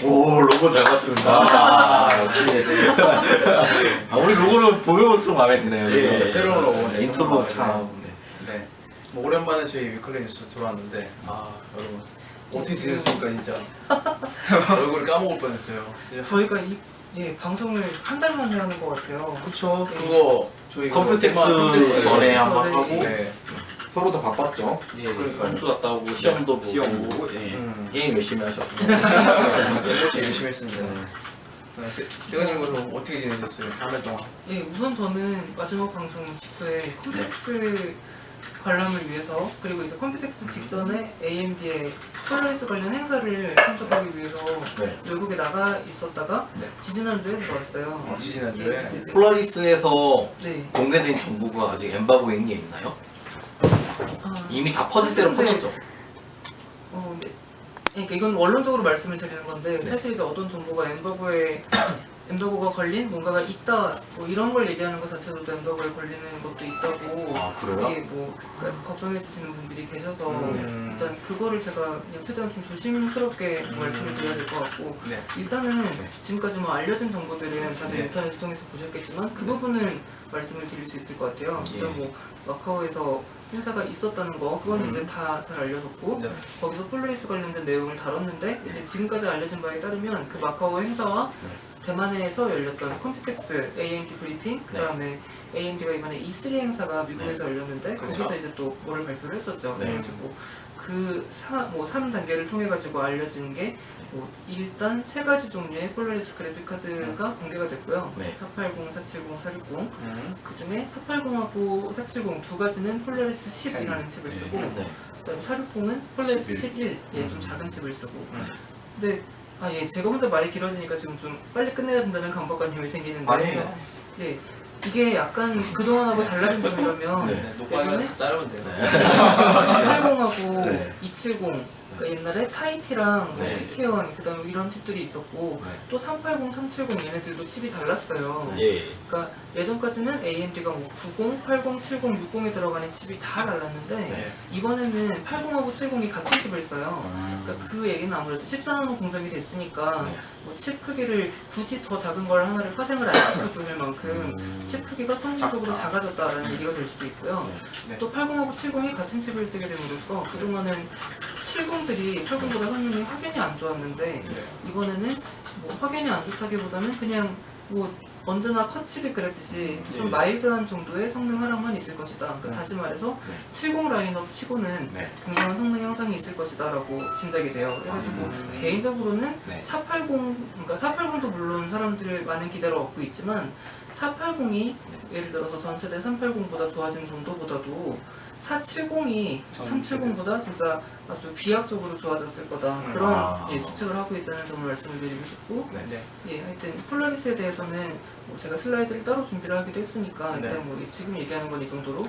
오 로고 잘 봤습니다. 역시. 우리 로고를 보면서 마음에 드네요. 예, 새로운 로고. 인트로 참. 네. 뭐 오랜만에 저희 위클리 뉴스 들어왔는데 여러분 어떻게 지냈습니까 진짜. 얼굴을 까먹을 뻔했어요. 저희가 방송을 한 달 만에 하는 것 같아요. 그쵸. 그거 저희 컴퓨텍스 전에 한번 하고 네. 서로 다 바빴죠. 예, 그러니까요. 컴퓨터 갔다 오고 시험도 보고 시험 보고 게임 열심히 하셨고. 그렇죠. 열심히 했습니다. 대관님은 어떻게 지내셨어요? 한 달 동안? 예, 우선 저는 마지막 방송 직후에 컴퓨텍스 관람을 위해서 그리고 이제 컴퓨텍스 직전에 AMD의 폴라리스 관련 행사를 참석하기 위해서 네. 외국에 나가 있었다가 네. 지지난주에 들어왔어요. 지지난주에? 폴라리스에서 네. 공개된 정보가 아직 엠바고인 게 있나요? 이미 다 퍼질 대로 근데- 퍼졌죠. 네. 그러니까 이건 원론적으로 말씀을 드리는 건데 네. 사실 이제 어떤 정보가 엠버거가 걸린 뭔가가 있다 뭐 이런 걸 얘기하는 것 자체로도 엠버거에 걸리는 것도 있다고 아 그래요? 이게 뭐 걱정해 주시는 분들이 계셔서 음. 일단 그거를 제가 그냥 최대한 좀 조심스럽게 말씀을 드려야 될 것 같고 네. 일단은 지금까지 뭐 알려진 정보들은 다들 네. 인터넷 통해서 보셨겠지만 그 부분은 말씀을 드릴 수 있을 것 같아요. 일단 뭐 마카오에서 행사가 있었다는 거 그건 이제 다 잘 알려졌고 네. 거기서 폴라리스 관련된 내용을 다뤘는데 이제 지금까지 알려진 바에 따르면 그 마카오 행사와 대만에서 열렸던 컴퓨텍스 AMD 브리핑 그다음에 AMD가 이번에 E3 행사가 미국에서 열렸는데 그렇죠. 거기서 이제 또 뭐를 발표를 했었죠. 네. 그래가지고 그 3단계를 통해 가지고 알려진 게 뭐 일단 세 가지 종류의 폴라리스 그래픽 카드가 공개가 됐고요. 네. 480, 470, 460 음. 그 중에 480하고 470 두 가지는 폴라리스 10이라는 칩을 쓰고 네. 그다음에 460은 폴라리스 11, 좀 작은 칩을 쓰고 음. 근데 제가 혼자 말이 길어지니까 지금 좀 빨리 끝내야 된다는 강박관념이 생기는데 아니에요. 예, 이게 약간 그동안하고 달라진 점이라면 네. 녹방이면 다 자르면 돼요. 880하고 네. 270 그러니까 옛날에 타이티랑 네. 이케온 그다음에 이런 칩들이 있었고 네. 또 380, 370 얘네들도 칩이 달랐어요. 예. 그러니까 예전까지는 AMD가 뭐 90, 80, 70, 60에 들어가는 칩이 다 달랐는데 네. 이번에는 80하고 70이 같은 칩을 써요. 그러니까 그 얘기는 아무래도 14나노 공정이 됐으니까 네. 뭐 칩 크기를 굳이 더 작은 걸 하나를 파생을 안 시켜도 될 만큼 칩 크기가 성질적으로 작아졌다라는 얘기가 될 수도 있고요. 네. 또 80하고 70이 같은 칩을 쓰게 됨으로써 그동안은 70들이 80보다 성능이 확연히 안 좋았는데 네. 이번에는 뭐 확연히 안 좋다기보다는 그냥 뭐 언제나 컷칩이 그랬듯이 좀 예. 마일드한 정도의 성능 하락만 있을 것이다. 그러니까 네. 다시 말해서 네. 70 라인업 치고는 네. 굉장한 성능 향상이 있을 것이다 라고 짐작이 돼요. 그래가지고 개인적으로는 네. 480, 그러니까 480도 물론 사람들 많은 기대를 얻고 있지만 480이 예를 들어서 전세대 380보다 좋아진 정도보다도 470이 370보다 진짜 아주 비약적으로 좋아졌을 거다. 그런 추측을 하고 있다는 점을 말씀을 드리고 싶고 네. 하여튼 폴라리스에 대해서는 뭐 제가 슬라이드를 따로 준비를 하기도 했으니까 네. 일단 뭐 지금 얘기하는 건 이 정도로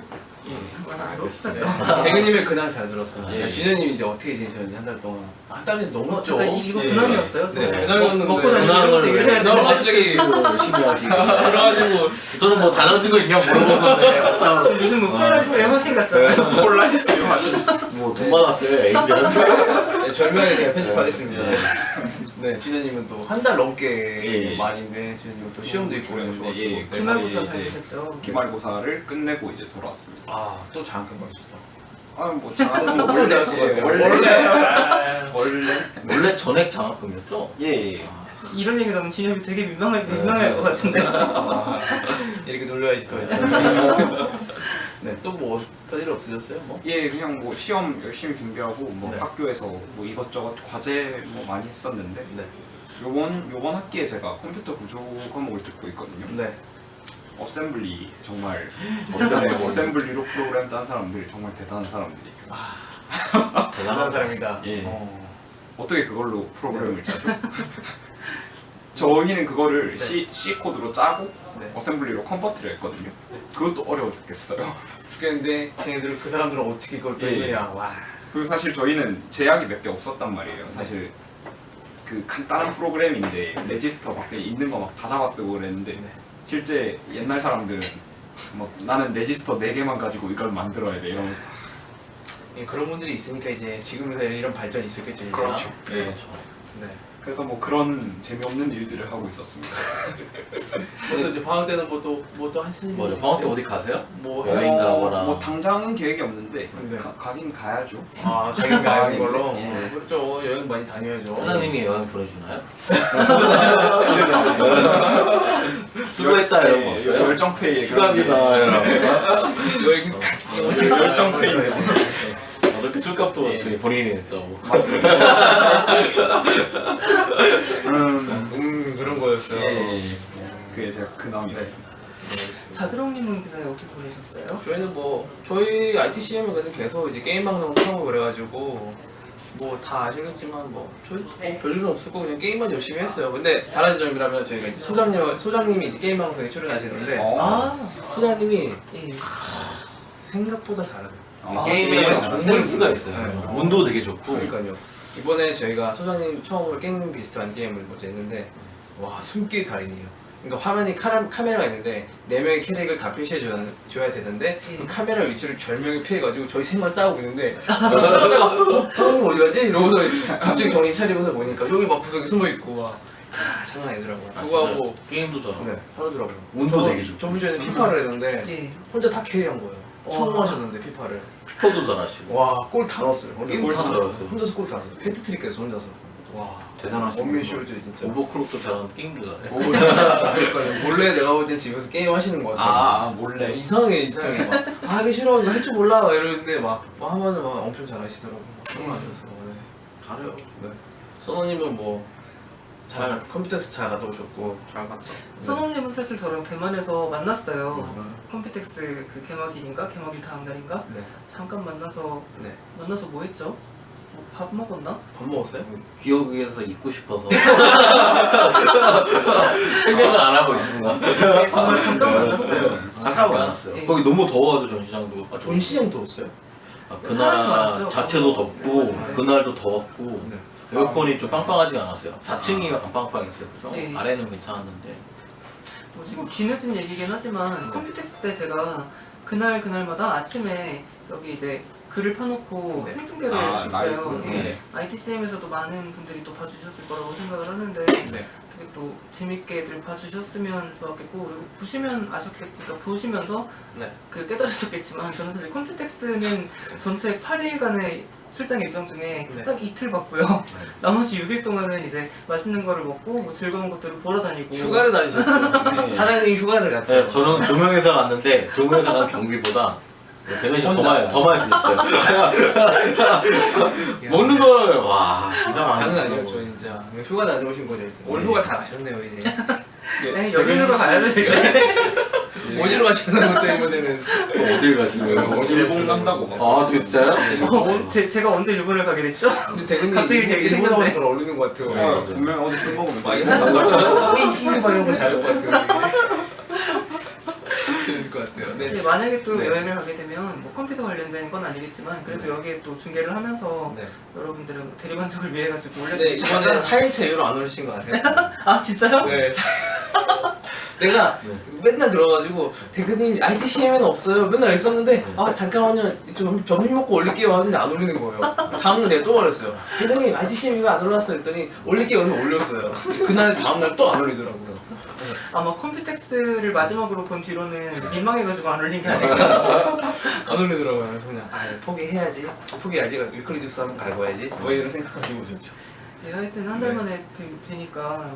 그만하도록 알겠습니다. 하죠. 대근님의 근황 잘 들었어요. 예. 진현님 이제 어떻게 지내셨는지 한 달 동안. 한 달이 넘었죠. 제가 이거 예. 근황이었어요. 네, 저는. 근황이었는데. 먹고 다니는 근황을 것도 얘기를 해야 왜 되는데 갑자기 열심히 하시고. 그래가지고 저는 뭐 달라진 거 있냐 물어본 건데 없다고. 무슨 뭐 폴라리스의 화신 같잖아요. 폴라리스요 하시는. 뭐돈 받았어요 애인들한테. 네, 절묘하게 제가 편집하겠습니다. 네, 진현님은 또 한 달 넘게 예. 만인데 진현님은 또 시험도 있고 그래가지고 예. 기말고사 이제 다니셨죠. 기말고사를 끝내고 이제 돌아왔습니다. 또 장학금 받으셨죠? 뭐 장학금 원래 장학금 예, 같아요. 원래 원래 전액 장학금이었죠? 예. 이런 얘기 나오면 진혁이 되게 민망할 것 같은데. 이렇게 놀려야지 또. 네, 또 뭐 별일 없으셨어요? 뭐? 예, 그냥 뭐 시험 열심히 준비하고 뭐 네. 학교에서 뭐 이것저것 과제 뭐 많이 했었는데 네. 요번 학기에 제가 컴퓨터 구조 과목을 듣고 있거든요. 네. 어셈블리 정말 어셈블리. 어셈블리로 프로그램 짠 사람들이 정말 대단한 사람들이 대단한 사람이다. 예. 어떻게 그걸로 프로그램을 짜죠? 저희는 그거를 네. C 코드로 짜고 네. 어셈블리로 컨버트를 했거든요. 그것도 어려워 죽겠어요. 죽겠는데 걔네들 그 사람들은 어떻게 그걸 예. 빼느냐. 와. 그리고 사실 저희는 제약이 몇 개 없었단 말이에요. 사실 그 간단한 프로그램인데 레지스터 밖에 있는 거 막 다 잡아 쓰고 그랬는데 네. 실제 옛날 사람들은 막 나는 레지스터 4개만 가지고 이걸 만들어야 돼 이러면서 예, 그런 분들이 있으니까 이제 지금의 이런 발전이 있었겠죠. 진짜. 그렇죠. 네. 그렇죠. 네. 그래서 뭐 그런 재미없는 일들을 하고 있었습니다. 또 이제 방학 때는 뭐또 하시는 뭐죠? 방학 때 어디 가세요? 뭐 여행 가거나. 뭐 당장은 계획이 없는데 네. 가긴 가야죠. 여행 가는 걸로. 예. 그렇죠. 여행 많이 다녀야죠. 사장님이 여행 보내주나요? 수고했다 이런 거 없어요? 열정페이 휴가비다 이런 거. 여행 열정페이. 어떻게 술값도 어차피 본인이 냈다고. 그런 거였어요. 예. 그게 제가 근황이었습니다. 자드롱님은 그전에 어떻게 보내셨어요? 저희는 뭐 저희 ITCM은 근데 계속 이제 게임 방송 하고 그래가지고 뭐 다 아시겠지만 뭐 저희 뭐 별일은 없었고 그냥 게임만 열심히 했어요. 근데 달라진 점이라면 저희가 이제 소장님이 이제 게임 방송에 출연하시는데 아, 소장님이 예. 생각보다 잘하세요. 게임에 게임은 센스가 있어요. 네. 운도 되게 좋고. 그러니까요. 이번에 저희가 소장님 처음으로 게임 비슷한 게임을 먼저 했는데 와 숨길 달인이에요. 그러니까 화면에 카메라가 있는데 4명의 캐릭을 다 표시해줘야 되는데 그 카메라 위치를 절명히 피해가지고 저희 셋만 싸우고 있는데 여기 싸우다가 사장님 어디 가지? 이러고서 갑자기 정신 차리고서 보니까 여기 막 구석에 숨어있고 와 장난 아니더라고요. 아, 그거 진짜 하고 게임도 잘하고. 네 하더라고요. 운도 되게 좋고. 저번 주에는 피파를 했는데 예. 혼자 다 캐리한 거예요. 처음 와. 하셨는데 피파를 피퍼도 잘하시고. 와 골 다 넣었어요. 게임 다 잘했어요. 혼자서 골 다 넣었어요. 헤트트릭에서 혼자서 와 대단하시고. 원맨 쇼죠 진짜. 오버클럭도 잘하는데 게임도 잘해. 그러니까요. 몰래 내가 볼 땐 집에서 게임 하시는 거 같아요. 몰래. 이상해. 막 하기 싫어 이거 할 줄 몰라 막 이러는데 막 하면은 막 엄청 잘하시더라고. 그런 거 같아서. 네. 잘해요. 네. 선호님은 뭐 잘 잘. 컴퓨터에서 잘 갔다 오셨고. 잘 갔다. 선홍님은 사실 저랑 대만에서 만났어요. 네. 컴퓨텍스 그 개막일인가? 개막일 다음 날인가? 네. 잠깐 만나서 네. 뭐 했죠? 뭐 밥 먹었나? 밥 먹었어요? 기억에서 잊고 싶어서 생각을 안 하고 있습니다. 네, 정말 잠깐 만났어요. 잠깐 만났어요. 예. 거기 너무 더워가지고 전시장도. 아 전시장 들었어요? 그 사람이 나라 많죠. 자체도 덥고 네. 그날도 더웠고 네. 에어컨이 좀 빵빵하지가 않았어요. 4층이 안 빵빵했어요. 그죠? 네. 아래는 괜찮았는데. 뭐 지금 뒤늦은 얘기긴 하지만 컴퓨텍스 때 제가 그날마다 아침에 여기 이제 글을 펴놓고 네. 생중계를 아, 했었어요. 라이브. 예. 네. ITCM에서도 많은 분들이 또 봐주셨을 거라고 생각을 하는데 네. 되게 또 재밌게들 봐주셨으면 좋았겠고 그리고 그러니까 보시면서 네. 그 깨달으셨겠지만 저는 사실 컴퓨텍스는 전체 8일간의 출장 일정 중에 네. 딱 이틀 봤고요. 나머지 6일 동안은 이제 맛있는 거를 먹고 뭐 즐거운 것들을 보러 다니고 휴가를 다니셨죠. 네. 사장님이 휴가를 갔죠. 네, 저는 조명회사 갔는데 조명회사 간 경비보다 대근 씨가 더 많이 쓰셨어요. 먹는 걸 와 기가 막히더라고요. 장난 아니에요, 저 진짜. 휴가 다녀오신 거죠, 이제. 올 휴가 다 가셨네요, 이제. 네, 여기로 가야죠 이제. 어디로 가시는 것도 이번에는. 또 어딜 가시고요? 일본 간다고 막. 아 진짜요? 제가 언제 일본을 가게 됐죠? 근데 대근님 갑자기 되게 일본 생겼네. 가서 어울리는 것 같아요. 네. 맞아요. 분명 어디 술 먹으면서 막 이런 거, 오이시 막 이런 거 잘할 것 같아요. 재밌을 것 같아요. 네. 근데 만약에 또 네. 여행을 가게 되면 뭐 컴퓨터 관련된 건 아니겠지만 그래도 여기에 또 중계를 하면서 네. 여러분들의 뭐 대리만족을 위해 가지고 근데 올려드리겠습니다. 이번에 4일차 이후로 안 오신 것 같아요. 아 진짜요? 네. 내가 맨날 들어가지고 대근님 ITCM에는 없어요. 맨날 있었는데 아 잠깐만요 좀 점심 먹고 올릴게요 하는데 안 올리는 거예요. 다음날 내가 또 말했어요. 대근님 ITCM이 안 올랐어 했더니 올릴게요 해서 올렸어요. 그날 다음날 또 안 올리더라고요. 아마 컴퓨텍스를 마지막으로 본 뒤로는 민망해가지고 안 올린 게 아닐까. 안 올리더라고요. 그래서 그냥 포기해야지. 포기해야지. 위클리 주스 한번 갈고야지. 뭐 이런 생각하고 있었죠. 네, 하여튼 한 달 만에 뵈니까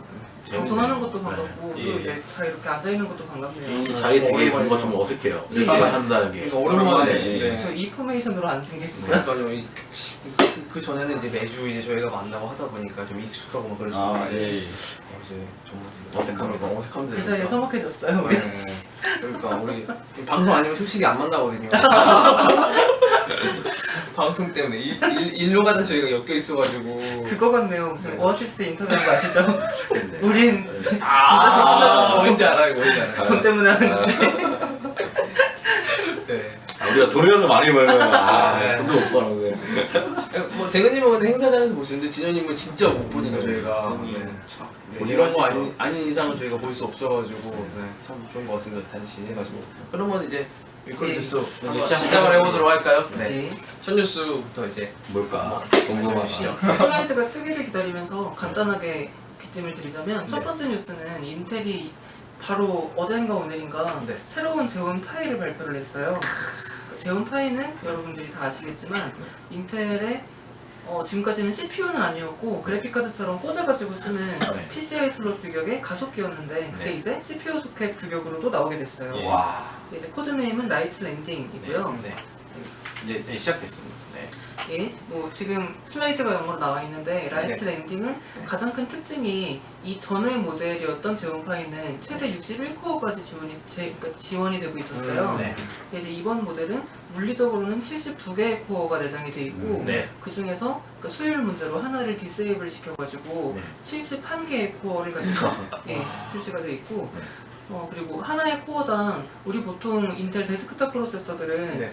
재밌네요. 방송하는 것도 반갑고 네. 또 예. 이제 다 이렇게 앉아있는 것도 반갑네요. 이 자리 되게 오랜만이죠. 뭔가 좀 어색해요. 예. 이렇게 한다는 게. 그러니까 오랜만에. 네. 저 이 포메이션으로 앉은 게 진짜 그러니까요. 그 전에는 이제 매주 이제 저희가 만나고 하다 보니까 좀 익숙하고 막 그랬어요. 아, 예. 이제 정말 어색합니다. 어색합니다. 그 사이에 진짜. 서먹해졌어요 우리. 네. 그러니까 우리 방송 아니면 솔직히 안 만나거든요. 방송 때문에 일로 가다 저희가 엮여 있어가지고. 그거 같네요. 무슨 네. 오아시스 인터뷰한 거 아시죠? 죽겠네. 우린 뭔지 알아요, 뭔지 알아요. 돈 때문에 하는 거지. 네. 우리가 돈이라도 많이 벌면 네. 돈도 못 버는데. 뭐 대근님은 근데 행사장에서 보시는데 진현님은 진짜 못 보니까 저희가. 네. 네, 이런 거 아닌 이상은 저희가 볼 수 없어가지고 네, 참 좋은 것 같습니다. 다시 해가지고 그러면 이제 위클리 네. 뉴스 네, 시작을 해보도록 할까요? 네. 네. 첫 뉴스부터 이제 뭘까? 말씀해주시죠. 슬라이드가 뜨기를 기다리면서 간단하게 귀띔을 드리자면 첫 네. 번째 뉴스는 인텔이 바로 어젠가 오늘인가 네. 새로운 재원 파이를 발표를 했어요. 재원 파이는 여러분들이 다 아시겠지만 인텔의 지금까지는 CPU는 아니었고 그래픽카드처럼 꽂아가지고 쓰는 네. PCI 슬롯 규격의 가속기였는데 그게 네. 이제 CPU 소켓 규격으로도 나오게 됐어요. 예. 와. 이제 코드네임은 나이트 랜딩이고요. 네. 이제 시작했습니다. 네. 예, 뭐 지금 슬라이드가 영어로 나와 있는데 라이트 랜딩은 가장 큰 특징이 이 전의 모델이었던 제온파이는 최대 61코어까지 지원이 되고 있었어요. 네. 이제 이번 모델은 물리적으로는 72개의 코어가 내장이 돼 있고 네. 그 중에서 수율 문제로 하나를 디세이블 시켜가지고 네. 71개의 코어를 가지고 예, 출시가 돼 있고 네. 그리고 하나의 코어당 우리 보통 인텔 데스크탑 프로세서들은 네.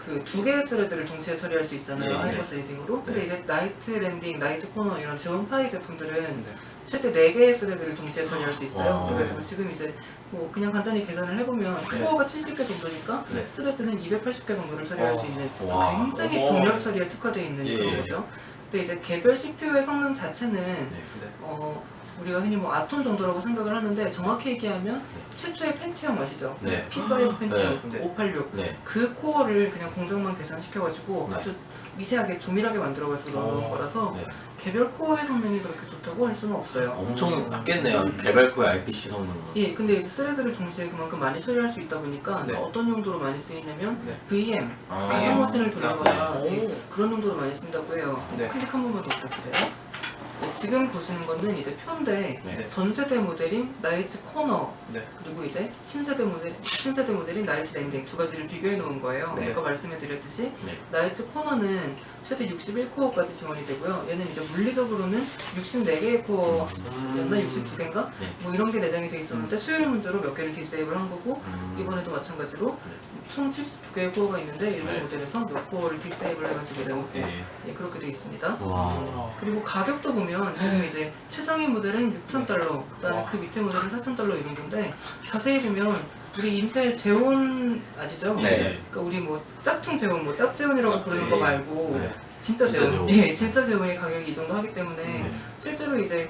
그 두 개의 스레드를 동시에 처리할 수 있잖아요. 네. 하이퍼 스레딩으로. 근데 네. 이제 나이트 랜딩, 나이트 코너 이런 제온파이 제품들은 네. 최대 4개의 스레드를 동시에 처리할 수 있어요. 와. 그래서 지금 이제 뭐 그냥 간단히 계산을 해보면 네. 코어가 70개 정도니까 네. 스레드는 280개 정도를 처리할 수 있는 와. 굉장히 오. 병렬 처리에 특화되어 있는 예. 그런 거죠. 근데 이제 개별 CPU의 성능 자체는 네. 우리가 흔히 뭐 아톰 정도라고 생각을 하는데 정확히 얘기하면 최초의 펜티엄 아시죠? 네. P5 펜티엄 네. 586 네. 그 코어를 그냥 공정만 계산시켜가지고 네. 아주 미세하게 조밀하게 만들어가지고 넣어놓은 거라서 네. 개별 코어의 성능이 그렇게 좋다고 할 수는 없어요. 엄청 낮겠네요. 개발코의 RPC 성능은. 예, 근데 이제 스레드를 동시에 그만큼 많이 처리할 수 있다 보니까 네. 어떤 용도로 많이 쓰이냐면 네. VM, 아. 가상머신을 돌리거나 네. 예, 그런 용도로 많이 쓴다고 해요. 네. 클릭 한 번만 더 부탁드려요. 지금 보시는 거는 이제 표인데 네. 전세대 모델인 나이트 코너 네. 그리고 이제 신세대 모델인 나이트 랜딩 두 가지를 비교해 놓은 거예요. 네. 제가 말씀해 드렸듯이 네. 나이트 코너는 최대 61코어까지 지원이 되고요. 얘는 이제 물리적으로는 64개의 코어였나 62개인가? 네. 뭐 이런 게 내장이 돼 있었는데 수율 문제로 몇 개를 디세이블 한 거고 이번에도 마찬가지로 네. 총 72개의 코어가 있는데 일본 네. 모델에서 몇 코어를 디세이블 해가지고 내놓고 예. 예, 그렇게 돼 있습니다. 와. 그리고 가격도 보면 지금 이제 최상위 모델은 6,000달러, 그다음에 와. 그 밑에 모델은 4,000달러 이 정도인데 자세히 보면 우리 인텔 제온 아시죠? 네. 그러니까 우리 뭐 짝퉁 제온, 뭐 짭제온이라고 짭제. 부르는 거 말고 네. 진짜 진짜 제온, 제온. 예, 진짜 제온의 가격이 이 정도 하기 때문에 네. 실제로 이제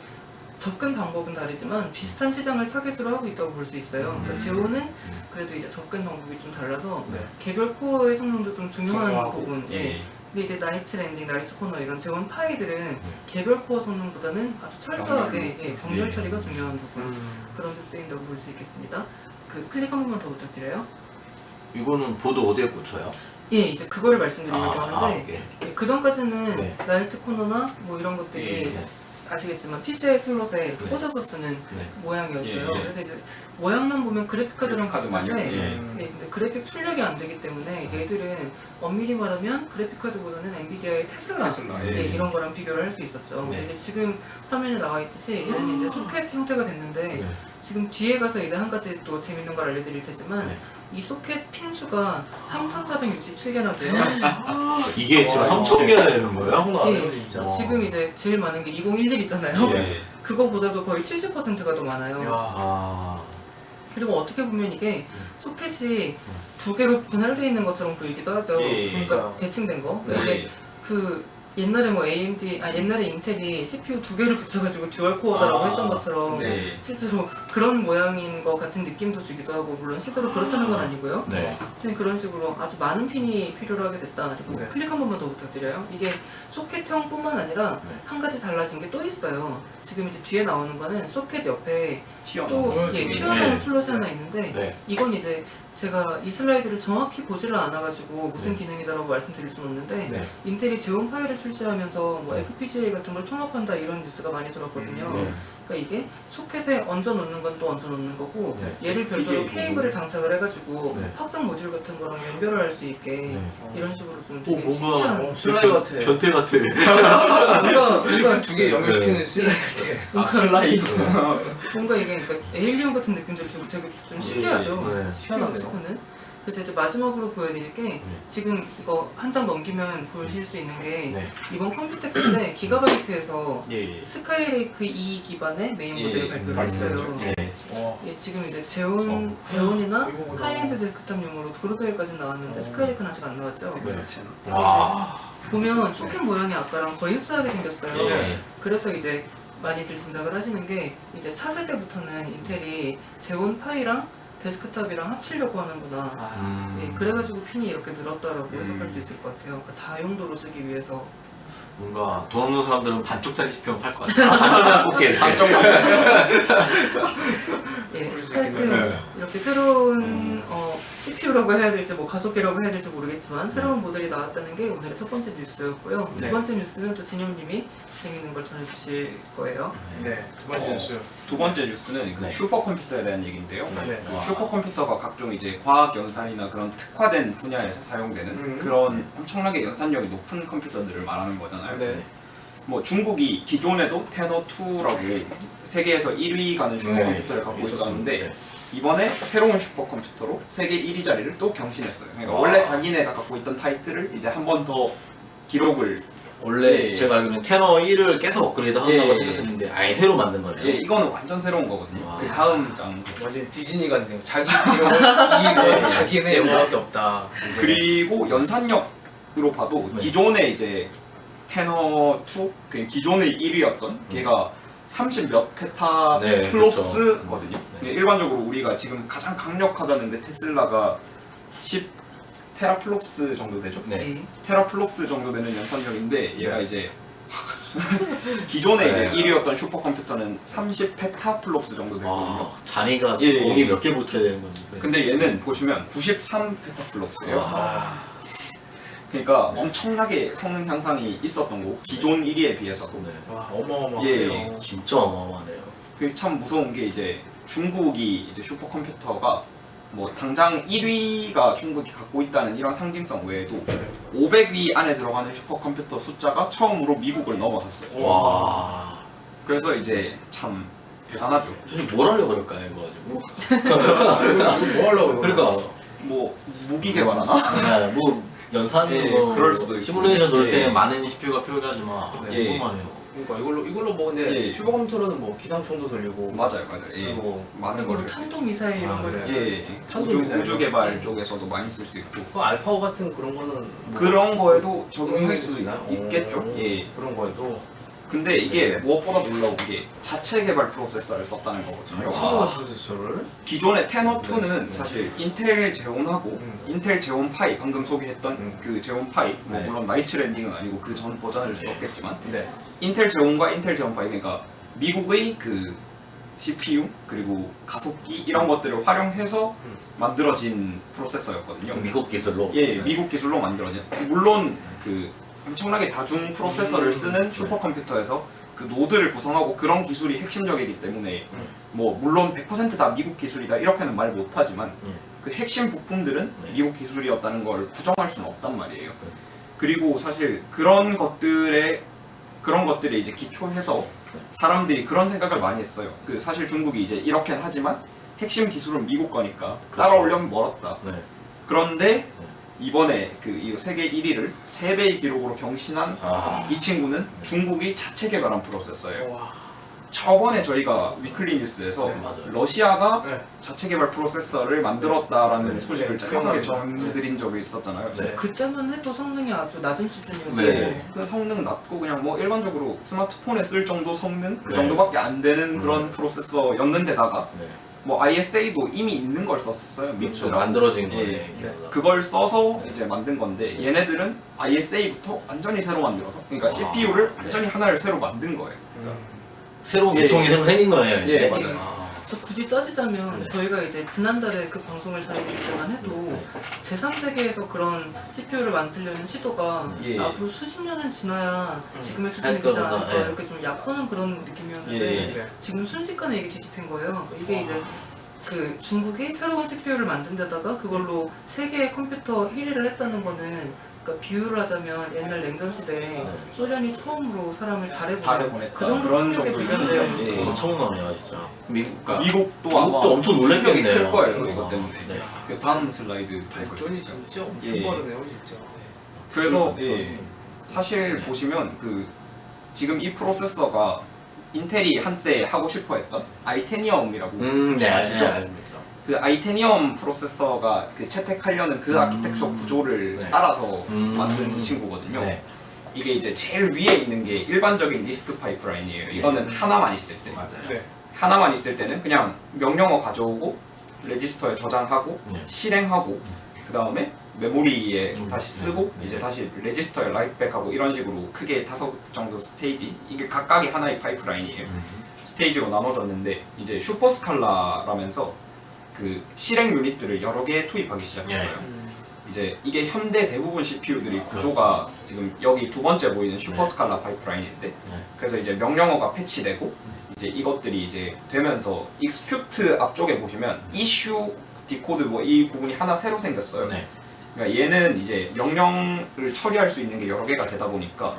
접근 방법은 다르지만 비슷한 시장을 타겟으로 하고 있다고 볼 수 있어요. 그러니까 제온은 그래도 이제 접근 방법이 좀 달라서 네. 개별 코어의 성능도 좀 중요한 중요하고. 부분. 예. 예. 근데 이제 나이트 랜딩, 나이트 코너 이런 제원 파이들은 개별 코어 성능보다는 아주 철저하게 예, 병렬 예. 처리가 중요한 부분 음. 그런 데 쓰인다고 볼 수 있겠습니다. 그 클릭 한 번만 더 부탁드려요. 이거는 보드 어디에 꽂혀요? 예, 이제 그거를 말씀드리려고 하는데 예. 그 전까지는 네. 나이트 코너나 뭐 이런 것들이 네. 아시겠지만 PCI 슬롯에 이렇게 네. 꽂아서 쓰는 네. 모양이었어요. 예, 예. 그래서 이제 모양만 보면 그래픽카드랑 그래픽카드만요? 비슷한데 예. 예, 근데 그래픽 출력이 안 되기 때문에 얘들은 엄밀히 말하면 그래픽카드보다는 엔비디아의 테슬라 테슬라, 예, 예. 이런 거랑 비교를 할 수 있었죠. 네. 근데 이제 지금 화면에 나와 있듯이 얘는 이제 소켓 형태가 됐는데 네. 지금 뒤에 가서 이제 한 가지 또 재밌는 걸 알려드릴 테지만 네. 이 소켓 핀 수가 3,467개나 돼요. 이게 지금 3,000개나 되는 거예요? 장난 예, 아니죠 진짜. 와. 지금 이제 제일 많은 게 2011이잖아요. 예. 그거보다도 거의 70%가 더 많아요. 야. 아. 그리고 어떻게 보면 이게 소켓이 두 개로 분할되어 있는 것처럼 보이기도 하죠. 예. 그러니까 대칭된 거. 그러니까 네. 이제 그 옛날에 뭐 옛날에 인텔이 CPU 두 개를 붙여가지고 듀얼 코어다라고 했던 것처럼 네. 실제로 그런 모양인 것 같은 느낌도 주기도 하고 물론 실제로 그렇다는 건 아니고요. 네. 아무튼 그런 식으로 아주 많은 핀이 필요로 하게 됐다. 그리고 네. 클릭 한 번만 더 부탁드려요. 이게 소켓형뿐만 아니라 네. 한 가지 달라진 게 또 있어요. 지금 이제 뒤에 나오는 거는 소켓 옆에 튀어나온 또 예, 튀어나온 네. 슬롯이 하나 있는데 네. 이건 이제 제가 이 슬라이드를 정확히 보지를 않아가지고 무슨 네. 기능이다라고 말씀드릴 수는 없는데 네. 인텔이 제온 파일을 출시하면서 뭐 FPGA 같은 걸 통합한다 이런 뉴스가 많이 들었거든요. 네. 그러니까 이게 소켓에 얹어 놓는 건 또 얹어 놓는 거고 네. 얘를 별도로 이게 케이블을 장착을 해가지고 네. 확장 모듈 같은 거랑 연결을 할 수 있게 네. 이런 식으로 좀 오, 되게 뭔가 신기한 슬라이드 같아. 변태 같아. 뭔가 두개 연결시키는 네. 슬라이드 같아. 아, 슬라이드. 뭔가 이게 그러니까 에일리언 같은 느낌들이 좀 되게 좀 신기하죠. 네. CPU 스포는. 그래서 이제 마지막으로 보여드릴 게 지금 이거 한 장 넘기면 보실 수 있는 게 네. 이번 컴퓨텍스인데 기가바이트에서 예. 스카이레이크 2 기반의 메인 모델을 발표를 했어요. 네. 와. 예, 지금 이제 제온이나 이거구나. 하이엔드 데스크탑용으로 브로드웨이까지 나왔는데 스카이레이크는 아직 안 나왔죠. 와. 보면 소켓 모양이 아까랑 거의 흡사하게 생겼어요. 예. 그래서 이제 많이들 짐작을 하시는 게 이제 차세대부터는 인텔이 제온 파이랑 데스크탑이랑 합치려고 하는구나. 아. 예, 그래가지고 핀이 이렇게 늘었다라고 해석할 수 있을 것 같아요. 그러니까 다용도로 쓰기 위해서. 뭔가 돈 없는 사람들은 반쪽짜리 CPU는 팔 것 같아. 반쪽만 뽑게. 반쪽만. 예, 그럴 하여튼 네. 이렇게 새로운 CPU라고 해야 될지 뭐 가속기라고 해야 될지 모르겠지만 새로운 모델이 나왔다는 게 오늘의 첫 번째 뉴스였고요. 네. 두 번째 뉴스는 또 진영님이 재밌는 걸 전해주실 거예요. 네, 두 번째 뉴스. 두 번째 뉴스는 그 네. 슈퍼컴퓨터에 대한 얘기인데요. 네. 그 슈퍼컴퓨터가 각종 이제 과학 연산이나 그런 특화된 분야에서 사용되는 그런 엄청나게 연산력이 높은 컴퓨터들을 말하는 거잖아요. 네. 뭐 중국이 기존에도 테너2라고 세계에서 1위 가는 슈퍼컴퓨터를 갖고 있었는데 네. 이번에 새로운 슈퍼컴퓨터로 세계 1위 자리를 또 경신했어요. 그러니까 와. 원래 자기네가 갖고 있던 타이틀을 이제 한 번 더 기록을 원래 예. 제가 알기로는 테너 1을 계속 업그레이드 한다고 예. 생각했는데 아예 새로 만든 거네요. 예, 이거는 완전 새로운 거거든요. 와. 그 다음 장 완전 디즈니 같네요. 자기 기록을 이기고 자기네 영광밖에 없다. 그리고 연산력으로 봐도 네. 기존에 이제 테너2 그 기존의 1위였던 걔가 30 몇 페타 네, 플롭스거든요. 네. 일반적으로 우리가 지금 가장 강력하다는데 테슬라가 10 테라플롭스 정도 되죠? 네. 예. 테라플롭스 정도 되는 연산력인데 얘가 이제 기존에 이제 네. 1위였던 슈퍼컴퓨터는 30 페타플롭스 정도 되거든요. 와, 잔이가 예, 예. 공이 몇 개 붙어야 되는 건데. 근데 얘는 보시면 93 페타플롭스예요. 와. 그러니까 엄청나게 성능 향상이 있었던 거고 기존 1위에 비해서도. 네. 와, 어마어마해요. 예. 진짜 어마어마하네요. 그 참 무서운 게 이제 중국이 이제 슈퍼컴퓨터가 뭐 당장 1위가 중국이 갖고 있다는 이런 상징성 외에도 500위 안에 들어가는 슈퍼컴퓨터 숫자가 처음으로 미국을 넘어섰어요. 와. 그래서 이제 참 대단하죠. 솔직히 뭘 하려고 그럴까 이거 가지고. 이거 뭐 하려고 그러니까 뭐 무기 개발하나? 네, 뭐 연산 예, 뭐 그럴 수도 있고. 시뮬레이션 돌 때는 예. 많은 CPU가 필요하지만 예. 궁금하네요. 그러니까 이걸로 뭐 근데 예. 슈퍼컴퓨터로는 뭐 기상총도 돌리고 맞아요. 예. 그리고 많은 뭐 거를 탄도 미사일 이런 아, 걸 그래. 예, 탄도 미사일 우주 개발 쪽에서도 많이 쓸 수 있고 그 알파고 같은 그런 거는 뭐 그런 거에도 적용할 응용할 수 있나요? 있겠죠. 오, 예. 그런 거에도 근데 이게 네. 무엇보다 놀라운 게 자체 개발 프로세서를 썼다는 거거든요. 차이가 프로세서를 기존의 테너2는 네. 사실 인텔 제온하고 인텔 제온 파이 방금 소개했던 음. 그 제온 파이 뭐 네. 물론 나이트 랜딩은 아니고 그 전 버전을 썼겠지만 네. 인텔 제온과 인텔 제온 파이 그러니까 미국의 그 CPU 그리고 가속기 이런 것들을 활용해서 만들어진 프로세서였거든요. 미국 기술로. 예, 네. 미국 기술로 만들어진. 물론 그 엄청나게 다중 프로세서를 쓰는 슈퍼컴퓨터에서 그 노드를 구성하고 그런 기술이 핵심적이기 때문에 뭐 물론 100%다 미국 기술이다 이렇게는 말 못하지만 예. 그 핵심 부품들은 네. 미국 기술이었다는 걸 부정할 수는 없단 말이에요. 그리고 사실 그런 것들에 이제 기초해서 사람들이 그런 생각을 많이 했어요. 그 사실 중국이 이제 이렇게는 하지만 핵심 기술은 미국 거니까 그렇죠. 따라오려면 멀었다. 네. 그런데 이번에 그 이 세계 1위를 3배의 기록으로 경신한 아. 이 친구는 중국이 자체 개발한 프로세서예요. 와. 저번에 저희가 위클리 뉴스에서 네, 맞아요. 러시아가 네. 자체 개발 프로세서를 만들었다라는 네. 소식을 네, 정확하게 기억나요. 전해드린 적이 있었잖아요. 네. 그때만 해도 성능이 아주 낮은 수준이었어요. 네. 그 성능 낮고 그냥 뭐 일반적으로 스마트폰에 쓸 정도 성능 그 네. 정도밖에 안 되는 그런 프로세서였는데다가 네. 뭐 ISA도 이미 있는 걸 썼었어요. 그렇죠. 믹스랑. 만들어진 예. 거네. 그걸 써서 이제 만든 건데 얘네들은 ISA부터 완전히 새로 만들어서 그러니까 CPU를 네. 완전히 하나를 새로 만든 거예요. 새로운 예. 계통이 새로 생긴 거네요. 예, 이제. 맞아요. 아. 저 굳이 따지자면 네. 저희가 이제 지난달에 그 방송을 잘했을 때만 해도 네. 제3세계에서 그런 CPU를 만들려는 시도가 예. 앞으로 수십 년은 지나야 지금의 수준이 할 되지 거보다, 않을까 예. 이렇게 좀 약보는 그런 느낌이었는데 예. 네. 지금 순식간에 이게 뒤집힌 거예요. 이게 이제 그 중국이 새로운 CPU를 만든 데다가 그걸로 세계 컴퓨터 1위를 했다는 거는 그러니까 비유를 하자면 옛날 냉전 시대에 소련이 처음으로 사람을 달에 달에 보낸 보냈다. 그 정도 그런 충격에 정도의 비견돼요. 충격이. 예. 엄청나네요, 진짜. 미국과 미국도 미국도 아마 엄청 놀랐겠네요. 충격이 클 거예요 아, 이것 때문에. 네. 그 다음 슬라이드 볼 발전이 거예요. 진짜 엄청 예. 빠르네요, 진짜. 그래서 예, 사실 보시면 그 지금 이 프로세서가 인텔이 한때 하고 싶어했던 아이테니엄이라고 네, 아시죠? 알고 있죠. 그 아이테니엄 프로세서가 그 채택하려는 그 아키텍처 구조를 네. 따라서 만든 친구거든요. 네. 이게 이제 제일 위에 있는 게 일반적인 리스크 파이프라인이에요. 이거는 하나만 있을 때. 맞아요. 네. 하나만 있을 때는 그냥 명령어 가져오고 레지스터에 저장하고 네. 실행하고 그 다음에 메모리에 다시 쓰고 네. 이제 다시 레지스터에 라이트백하고 이런 식으로 크게 5 정도 스테이지, 이게 각각이 하나의 파이프라인이에요. 스테이지로 나눠졌는데 이제 슈퍼스칼라라면서 그 실행 유닛들을 여러 개 투입하기 시작했어요. 이제 이게 현대 대부분 CPU들이 구조가 지금 여기 두 번째 보이는 슈퍼스칼라 파이프라인인데, 네. 그래서 이제 명령어가 패치되고 이제 이것들이 이제 되면서 익스큐트 앞쪽에 보시면 이슈 디코드 뭐 이 부분이 하나 새로 생겼어요. 네. 그러니까 얘는 이제 명령을 처리할 수 있는 게 여러 개가 되다 보니까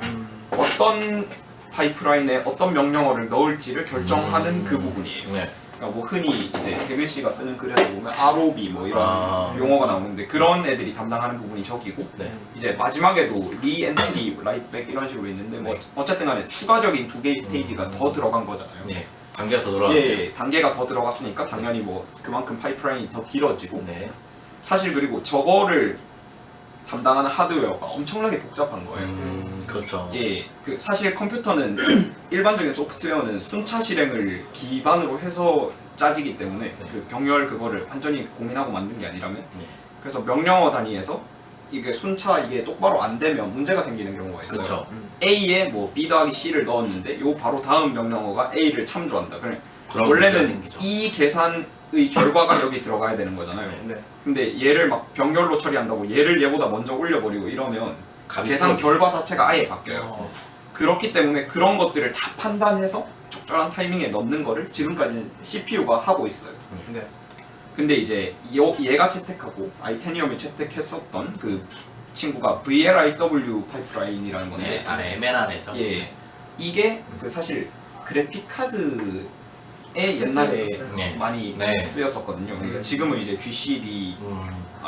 어떤 파이프라인에 어떤 명령어를 넣을지를 결정하는 그 부분이에요. 네. 그러니까 뭐 흔히 이제 대근 씨가 쓰는 글에도 보면 ROB 뭐 이런 용어가 나오는데 그런 애들이 담당하는 부분이 저기고, 네. 이제 마지막에도 리엔트리, 라이트백 이런 식으로 있는데 뭐 네. 어쨌든 간에 추가적인 두 개의 스테이지가 더 들어간 거잖아요. 네. 단계가 더 들어가요. 예, 단계가 더 들어갔으니까 당연히 뭐 그만큼 파이프라인이 더 길어지고, 네. 사실 그리고 저거를 담당하는 하드웨어가 엄청나게 복잡한 거예요. 그렇죠. 예, 그 사실 컴퓨터는 일반적인 소프트웨어는 순차 실행을 기반으로 해서 짜지기 때문에 그 병렬 그거를 완전히 고민하고 만든 게 아니라면, 네. 그래서 명령어 단위에서 이게 순차 이게 똑바로 안 되면 문제가 생기는 경우가 있어요. 그렇죠. A에 뭐 B 더하기 C를 넣었는데 요 바로 다음 명령어가 A를 참조한다. 그래 그런 문제가 원래는 생기죠. 이 계산의 결과가 여기 들어가야 되는 거잖아요. 네. 근데 얘를 막 병렬로 처리한다고 얘를 얘보다 먼저 올려버리고 이러면 값이 계산 떨어지죠. 결과 자체가 아예 바뀌어요. 어. 그렇기 때문에 그런 것들을 다 판단해서 적절한 타이밍에 넣는 거를 지금까지는 CPU가 하고 있어요. 네. 근데 이제 얘가 채택하고 아이테니엄이 채택했었던 그 친구가 VLIW 파이프라인이라는 건데, 네. 아래 MLR에죠. 예, 이게 그 사실 그래픽 카드에 옛날에 네. 많이 네. 쓰였었거든요. 그러니까 지금은 이제 GCD,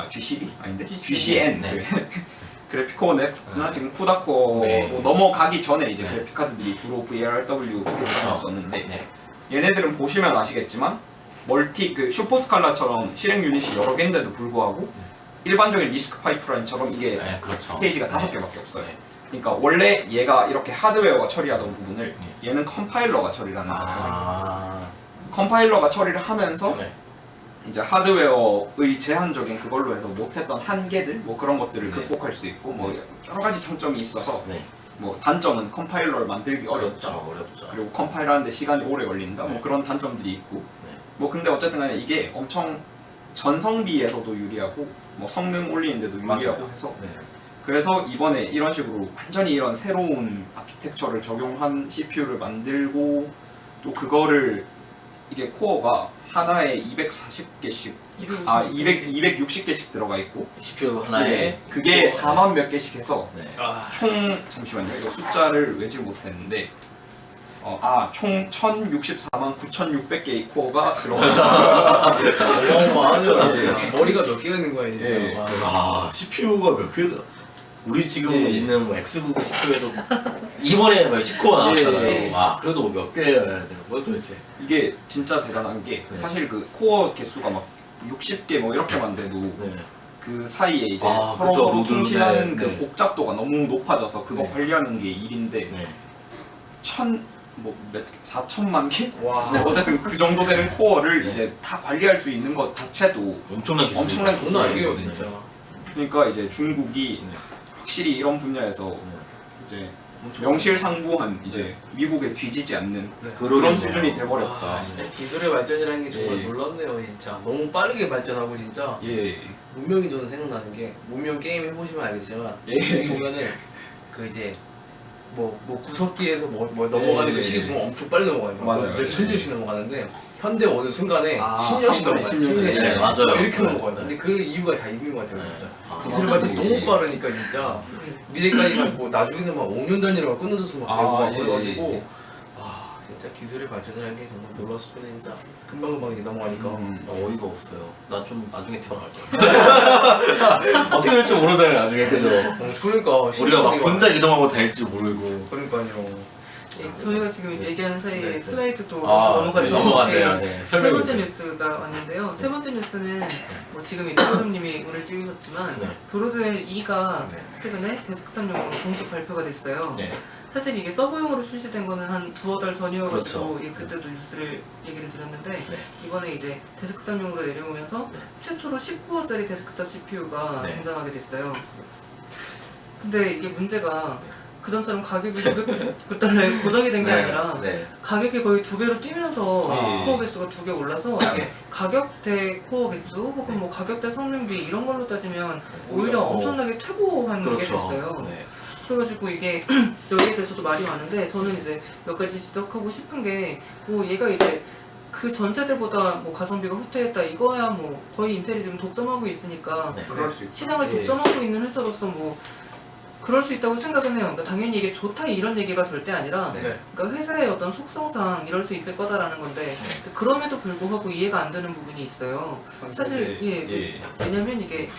GCD 아닌데 GCN. GCN. 네. 그래픽코어 넥스트나 지금 쿠다코어로 네. 넘어가기 전에 이제 네. 그래픽 카드들이 주로 VLRW를 썼는데, 네. 얘네들은 보시면 아시겠지만 멀티 그 슈퍼스칼라처럼 실행 유닛이 여러 개인데도 불구하고 일반적인 리스크 파이프라인처럼 이게 네, 그렇죠. 스테이지가 네. 5개밖에 없어요. 네. 그러니까 원래 얘가 이렇게 하드웨어가 처리하던 부분을 얘는 컴파일러가 처리를 하는 거예요. 아. 컴파일러가 처리를 하면서 네. 이제 하드웨어의 제한적인 그걸로 해서 못했던 한계들 뭐 그런 것들을 네. 극복할 수 있고 뭐 여러 가지 장점이 있어서, 네. 뭐 단점은 컴파일러를 만들기 어렵죠. 그렇죠. 어렵죠. 그리고 컴파일하는데 시간이 오래 걸린다. 네. 뭐 그런 단점들이 있고. 네. 뭐 근데 어쨌든 간에 이게 엄청 전성비에서도 유리하고 뭐 성능 올리는데도 유리하고 맞아요. 해서, 네. 그래서 이번에 이런 식으로 완전히 이런 새로운 아키텍처를 적용한 CPU를 만들고, 또 그거를 이게 코어가 하나에 240개씩 260개씩 들어가 있고, CPU 하나에 예, 그게 4만 몇 개씩 해서 네. 아. 총, 잠시만요, 이거 숫자를 외지 못했는데 총 1064만 9,600개의 코어가 들어가 어마어마하네요. 진짜. 머리가 몇 개가 있는 거야 진짜. 예. 와. 아, CPU가 몇 개다. 우리 지금 예. 있는 뭐 X99 CPU에도 이번에 뭐 10코어 나왔잖아요. 예. 와, 그래도 뭐 몇 개여야 되는 거야 도대체? 이게 진짜 대단한 게, 네. 사실 그 코어 개수가 막 60개 뭐 이렇게만 돼도 네. 그 사이에 이제 아, 서로 그쵸, 서로 로드, 통신하는 네, 그 네. 복잡도가 너무 높아져서 그거 네. 관리하는 게 일인데, 네. 4천만 개? 와. 네, 어쨌든 그 정도 되는 코어를 네. 이제 다 관리할 수 있는 것 자체도 엄청난 기술. 엄청난 장난 아니에요 진짜. 그러니까 이제 중국이 네. 확실히 이런 분야에서 네. 이제 명실상부한 이제 미국에 뒤지지 않는 네. 그런 수준이 돼버렸다. 아, 진짜 기술의 발전이라는 게 정말 예. 놀랍네요 진짜. 너무 빠르게 발전하고 진짜. 예. 문명이 저는 생각나는 게, 문명 게임 해보시면 알겠지만 예. 보면은 그 이제 뭐 구석기에서 뭐 넘어가는 예. 그 시기 보면 엄청 빨리 넘어가요. 맞아요. 몇천 년씩 넘어가는데 현대 어느 순간에 아, 10년씩 한 번에 넘어가요. 10년씩. 10년씩. 네, 맞아요. 이렇게 네. 넘어가요. 근데 그 이유가 다 있는 것 같아요 진짜. 아, 기술 발전이 예. 너무 빠르니까 진짜 미래까지 뭐 나중에는 막 5년 단위로 막 끊어져서 막 되고 막 예, 그래가지고 예. 와 진짜 기술의 발전이라는 게 정말 놀랍습니다 진짜. 금방금방 이제 넘어가니까. 어이가 없어요. 나 좀 나중에 태어날 줄. 어떻게 될지 모르잖아요 나중에 그죠? 그러니까 우리가 막 신기하게 분자 이동하고 다닐지 모르고. 그러니까요. 예, 저희가 지금 이제 얘기하는 사이에 네, 네. 슬라이드도 네, 넘어갔네요. 예, 네, 세 설명해 번째 주세요. 뉴스가 왔는데요. 세 번째 뉴스는 뭐 지금 이철님이 오늘 띄우셨지만 네. 브로드웰 2가 네. 최근에 데스크탑용으로 공식 발표가 됐어요. 네. 사실 이게 서브용으로 출시된 거는 한 두어 달 전이어가지고 그렇죠. 예, 그때도 뉴스를 얘기를 드렸는데 네. 이번에 이제 데스크탑용으로 내려오면서 네. 최초로 19호짜리 데스크탑 CPU가 네. 등장하게 됐어요. 근데 이게 문제가 그전처럼 가격이 999달러에 고정이 된 게 아니라 네. 가격이 거의 2배로 뛰면서 아. 코어 개수가 2개 올라서 이게 가격대 코어 개수 혹은 뭐 가격대 성능비 이런 걸로 따지면 오히려 엄청나게 퇴보한 게 그렇죠. 됐어요. 네. 그래가지고 이게 여기에 대해서도 말이 많은데 저는 이제 몇 가지 지적하고 싶은 게 뭐 얘가 이제 그 전 세대보다 뭐 가성비가 후퇴했다 이거야 뭐 거의 인텔이 지금 독점하고 있으니까 네. 그럴 수 있죠. 시장을 예. 독점하고 있는 회사로서 뭐 그럴 수 있다고 생각은 해요. 그러니까 당연히 이게 좋다 이런 얘기가 절대 아니라 네. 그러니까 회사의 어떤 속성상 이럴 수 있을 거다라는 건데 그럼에도 불구하고 이해가 안 되는 부분이 있어요. 사실 예. 왜냐면 이게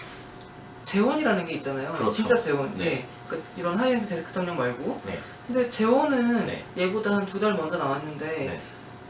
재원이라는 게 있잖아요. 그렇죠. 진짜 재원. 네. 예. 그러니까 이런 하이엔드 데스크탑용 말고. 네. 근데 재원은 네. 얘보다 한 2달 먼저 나왔는데 네.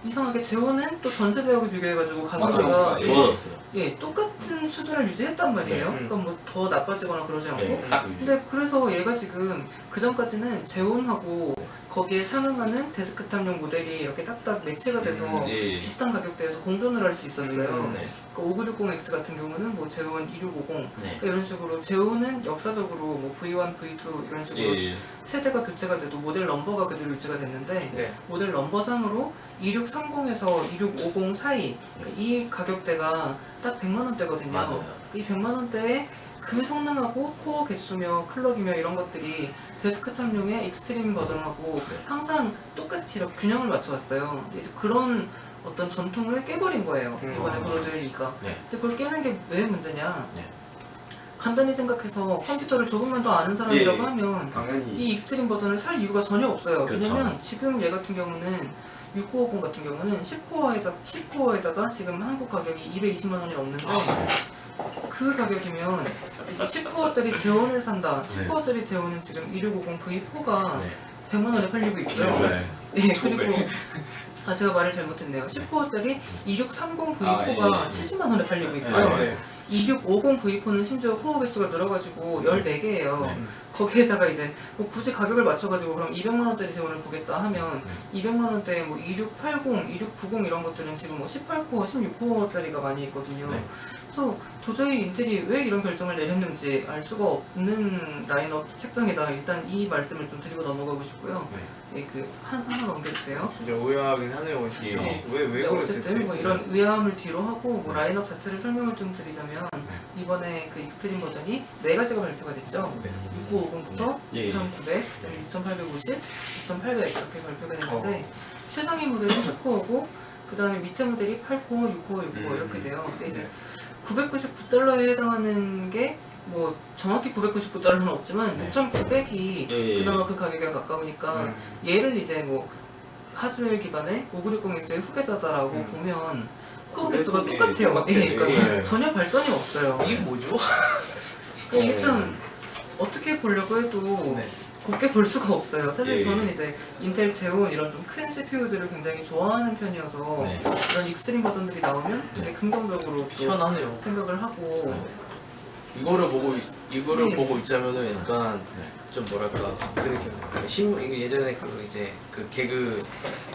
이상하게 재원은 또 전 세대하고 비교해가지고 맞아요. 가성비가 좋아졌어요. 똑같은 수준을 유지했단 말이에요. 네. 그러니까 뭐 더 나빠지거나 그러지 않고. 네. 딱 유지. 근데 그래서 얘가 지금 그 전까지는 재원하고 거기에 상응하는 데스크탑용 모델이 이렇게 딱딱 매치가 돼서 예. 비슷한 가격대에서 공존을 할 수 있었어요. 네. 그러니까 5960X 같은 경우는 뭐 재원 2650 네. 그러니까 이런 식으로 재원은 역사적으로 뭐 V1, V2 이런 식으로 예. 세대가 교체가 돼도 모델 넘버가 그대로 유지가 됐는데 네. 모델 넘버상으로 2630에서 2650 사이 그러니까 이 가격대가 딱 100만 원대거든요. 맞아요. 이 100만 원대에 그 성능하고 코어 개수며 클럭이며 이런 것들이 데스크탑용의 익스트림 버전하고 네. 항상 똑같이 이렇게 균형을 맞춰왔어요. 근데 이제 그런 어떤 전통을 깨버린 거예요. 이번에 브로드웰 2가. 네. 근데 그걸 깨는 게 왜 문제냐? 네. 간단히 생각해서 컴퓨터를 조금만 더 아는 사람이라고 예. 하면 당연히 이 익스트림 버전을 살 이유가 전혀 없어요. 그쵸. 왜냐면 지금 얘 같은 경우는 6950 같은 경우는 10코어에다가 지금 한국 가격이 220만 원이 넘는데 그 가격이면 이제 10코어짜리 재원을 산다. 10코어짜리 재원은 지금 2650 V4가 네. 100만 원에 팔리고 있고요. 네. 예, 그리고 제가 말을 잘못했네요. 10코어짜리 2630 V4가 예. 70만 원에 팔리고 있고요. 네. 2650 V4는 심지어 코어 개수가 늘어가지고 14개예요. 네. 거기에다가 이제 뭐 굳이 가격을 맞춰가지고 그럼 200만 원짜리 재원을 보겠다 하면 200만 원대에 뭐 2680, 2690 이런 것들은 지금 뭐 18코어, 16코어짜리가 많이 있거든요. 네. 그래서 도저히 인텔이 왜 이런 결정을 내렸는지 알 수가 없는 라인업 책정이다. 일단 이 말씀을 좀 드리고 넘어가고 싶고요. 네, 하나 넘겨주세요. 진짜 의아하긴 하네요. 진짜. 네. 왜 네, 그랬을지. 어쨌든 뭐 이런 의아함을 뒤로 하고 뭐 라인업 자체를 설명을 좀 드리자면 이번에 그 익스트림 버전이 4가지가 발표가 됐죠. 네. 6950부터 예. 2900, 2850, 2800 이렇게 발표가 됐는데 최상위 모델이 10코어고 그 다음에 밑에 모델이 8코어, 6코어, 6코어 이렇게 돼요. 근데 이제 999달러에 해당하는 게 뭐 정확히 999달러는 없지만 네. 6,900이 예. 그나마 그 가격에 가까우니까 얘를 이제 뭐 하즈웰 기반의 5960X의 후계자다라고 보면 코어 개수가 예, 똑같아요. 똑같아요. 예, 그러니까 예. 전혀 발전이 없어요. 이게 뭐죠? 그러니까 이게 참 어떻게 보려고 해도 네. 곱게 볼 수가 없어요. 사실 예. 저는 이제 인텔 제온 이런 좀 큰 CPU들을 굉장히 좋아하는 편이어서 네. 이런 익스트림 버전들이 나오면 되게 긍정적으로 또 희한하네요. 생각을 하고 이거를 네. 보고 있자면은 약간 좀 뭐랄까 이게 예전에 그 이제 그 개그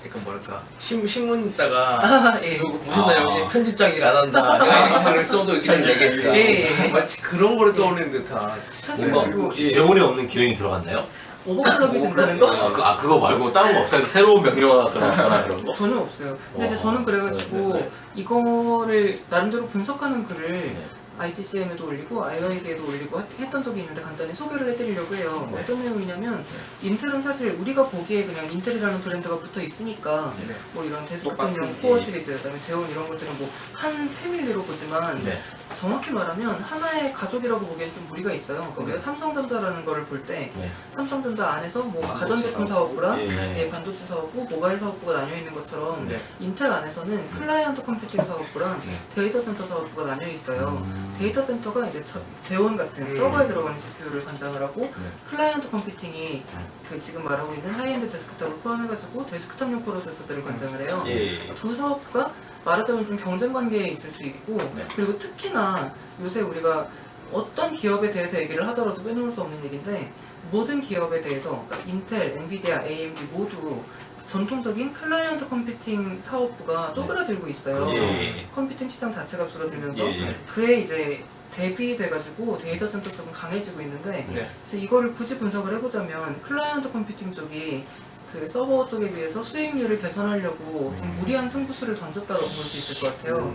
약간 뭐랄까 신문 있다가 예. 무슨 날 영신 편집장 일 안 한다 내가 글을 써도 이렇게 되겠지 예. 마치 그런 거를 떠올리는 듯한 사실 뭔가 그리고 혹시 재원에 없는 기능이 들어갔나요? 오버클럭이 된다는 거 그거 말고 다른 거 없어요? 새로운 명령어가 들어갔거나 그런 거? 전혀 없어요. 근데 이제 저는 그래가지고 네. 이거를 나름대로 분석하는 글을 네. ITCM에도 올리고 IO에게도 올리고 했던 적이 있는데 간단히 소개를 해드리려고 해요. 네. 어떤 내용이냐면 인텔은 사실 우리가 보기에 그냥 인텔이라는 브랜드가 붙어 있으니까 네. 뭐 이런 데스크탑용 똑같은 코어 시리즈, 그다음에 제온 이런 것들은 뭐 한 패밀리로 보지만 네. 정확히 말하면 하나의 가족이라고 보기엔 좀 무리가 있어요. 그러니까 우리가 삼성전자라는 거를 볼 때 네. 삼성전자 안에서 뭐 반도체 가전제품 사업부랑 예. 반도체 사업부, 모바일 사업부가 나뉘어 있는 것처럼 네. 인텔 안에서는 클라이언트 컴퓨팅 사업부랑 네. 데이터 센터 사업부가 나뉘어 있어요. 음. 데이터 센터가 이제 제온 같은 서버에 들어가는 CPU를 관장을 하고 클라이언트 컴퓨팅이 그 지금 말하고 있는 하이엔드 데스크탑을 포함해가지고 데스크탑용 프로세서들을 관장을 해요. 예. 두 사업부가 말하자면 좀 경쟁 관계에 있을 수 있고 네. 그리고 특히나 요새 우리가 어떤 기업에 대해서 얘기를 하더라도 빼놓을 수 없는 얘기인데 모든 기업에 대해서 그러니까 인텔, 엔비디아, AMD 모두 전통적인 클라이언트 컴퓨팅 사업부가 쪼그라들고 있어요. 그렇죠. 예. 컴퓨팅 시장 자체가 줄어들면서 예. 그에 이제 대비돼가지고 데이터 센터 쪽은 강해지고 있는데 네. 그래서 이거를 굳이 분석을 해보자면 클라이언트 컴퓨팅 쪽이 그 서버 쪽에 비해서 수익률을 개선하려고 좀 무리한 승부수를 던졌다고 볼 수 있을 것 같아요.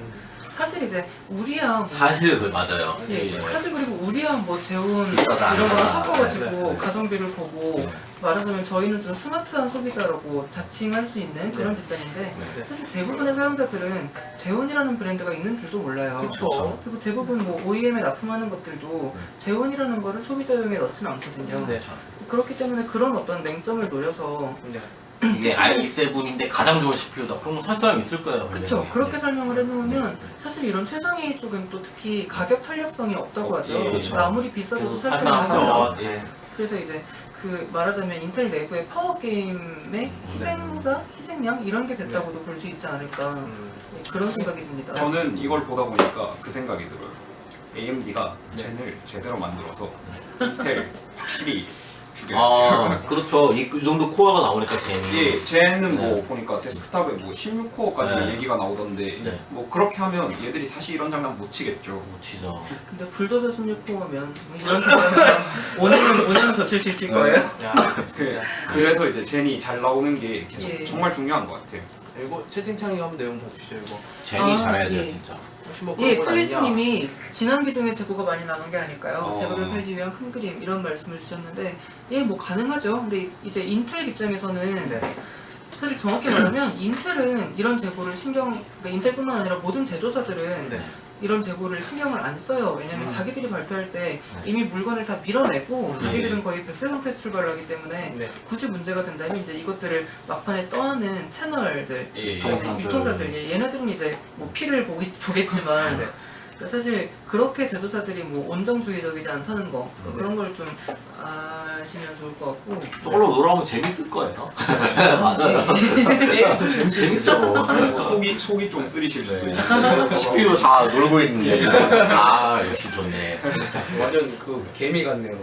사실 이제 우리야 사실 그 맞아요. 예, 예. 사실 그리고 우리야 뭐 재혼 비싸다. 이런 거랑 네. 섞어가지고 가성비를 보고 네. 말하자면 저희는 좀 스마트한 소비자라고 자칭할 수 있는 그런 집단인데 네. 사실 대부분의 사용자들은 재혼이라는 브랜드가 있는 줄도 몰라요. 그쵸. 그리고 대부분 뭐 OEM에 납품하는 것들도 재혼이라는 거를 소비자용에 넣지는 않거든요. 네. 그렇기 때문에 그런 어떤 맹점을 노려서 네. 이게 i7인데 가장 좋은 CPU다. 그럼 설상 있을 거예요. 그렇죠. 분명히. 그렇게 네. 설명을 해놓으면 사실 이런 최상위 쪽은 또 특히 가격 탄력성이 없다고 하죠. 예, 그렇죠. 그러니까 아무리 비싸도 그래서 살짝 살짝 하죠. 예. 그래서 이제 그 말하자면 인텔 내부의 파워 게임의 희생자, 희생양 이런 게 됐다고도 볼 수 있지 않을까 예, 그런 생각이 듭니다. 저는 이걸 보다 보니까 그 생각이 들어요. AMD가 네. 젠을 제대로 만들어서 인텔 확실히 죽여요. 아, 그렇죠. 이 정도 코어가 나오니까 젠이. 예, 쟤는 뭐 네. 보니까 데스크탑에 뭐 16코어까지 네. 얘기가 나오던데 네. 뭐 그렇게 하면 얘들이 다시 이런 장난 못 치겠죠. 못 치죠. 근데 불도저 16호면 이런 생각하면 5년은 더 칠 수 있을 거예요. 야, 진짜. 그래서 이제 젠이 잘 나오는 게 계속 예. 정말 중요한 것 같아요. 이거 채팅창에 한번 내용 봐주시죠. 이거. 젠이 아, 잘해야 돼요, 예. 진짜. 혹시 뭐 예, 그런 건 아니냐? 플리스님이 지난기 중에 재고가 많이 남은 게 아닐까요? 어. 재고를 팔기 위한 큰 그림 이런 말씀을 주셨는데 예, 뭐 가능하죠. 근데 이제 인텔 입장에서는 네. 사실 정확히 말하면 인텔은 이런 재고를 그러니까 인텔뿐만 아니라 모든 제조사들은 네. 이런 재고를 신경을 안 써요. 왜냐면 자기들이 발표할 때 이미 물건을 다 밀어내고 자기들은 거의 백제 상태 출발을 하기 때문에 네. 굳이 문제가 된다면 이제 이것들을 막판에 떠안는 채널들, 예. 유통사들. 유통사들, 얘네들은 이제 뭐 피를 보겠지만 네. 그러니까 사실 그렇게 제조사들이 뭐 온정주의적이지 않다는 거 그런 걸 좀 아시면 좋을 것 같고 저걸로 놀아보면 재밌을 거예요. 맞아요. 게임이 더 재밌죠. 재밌죠. 속이 좀 쓰리실 수도 네. 있어요. CPU 다 놀고 있는데. 아, 역시 좋네. 완전 그 개미 같네요.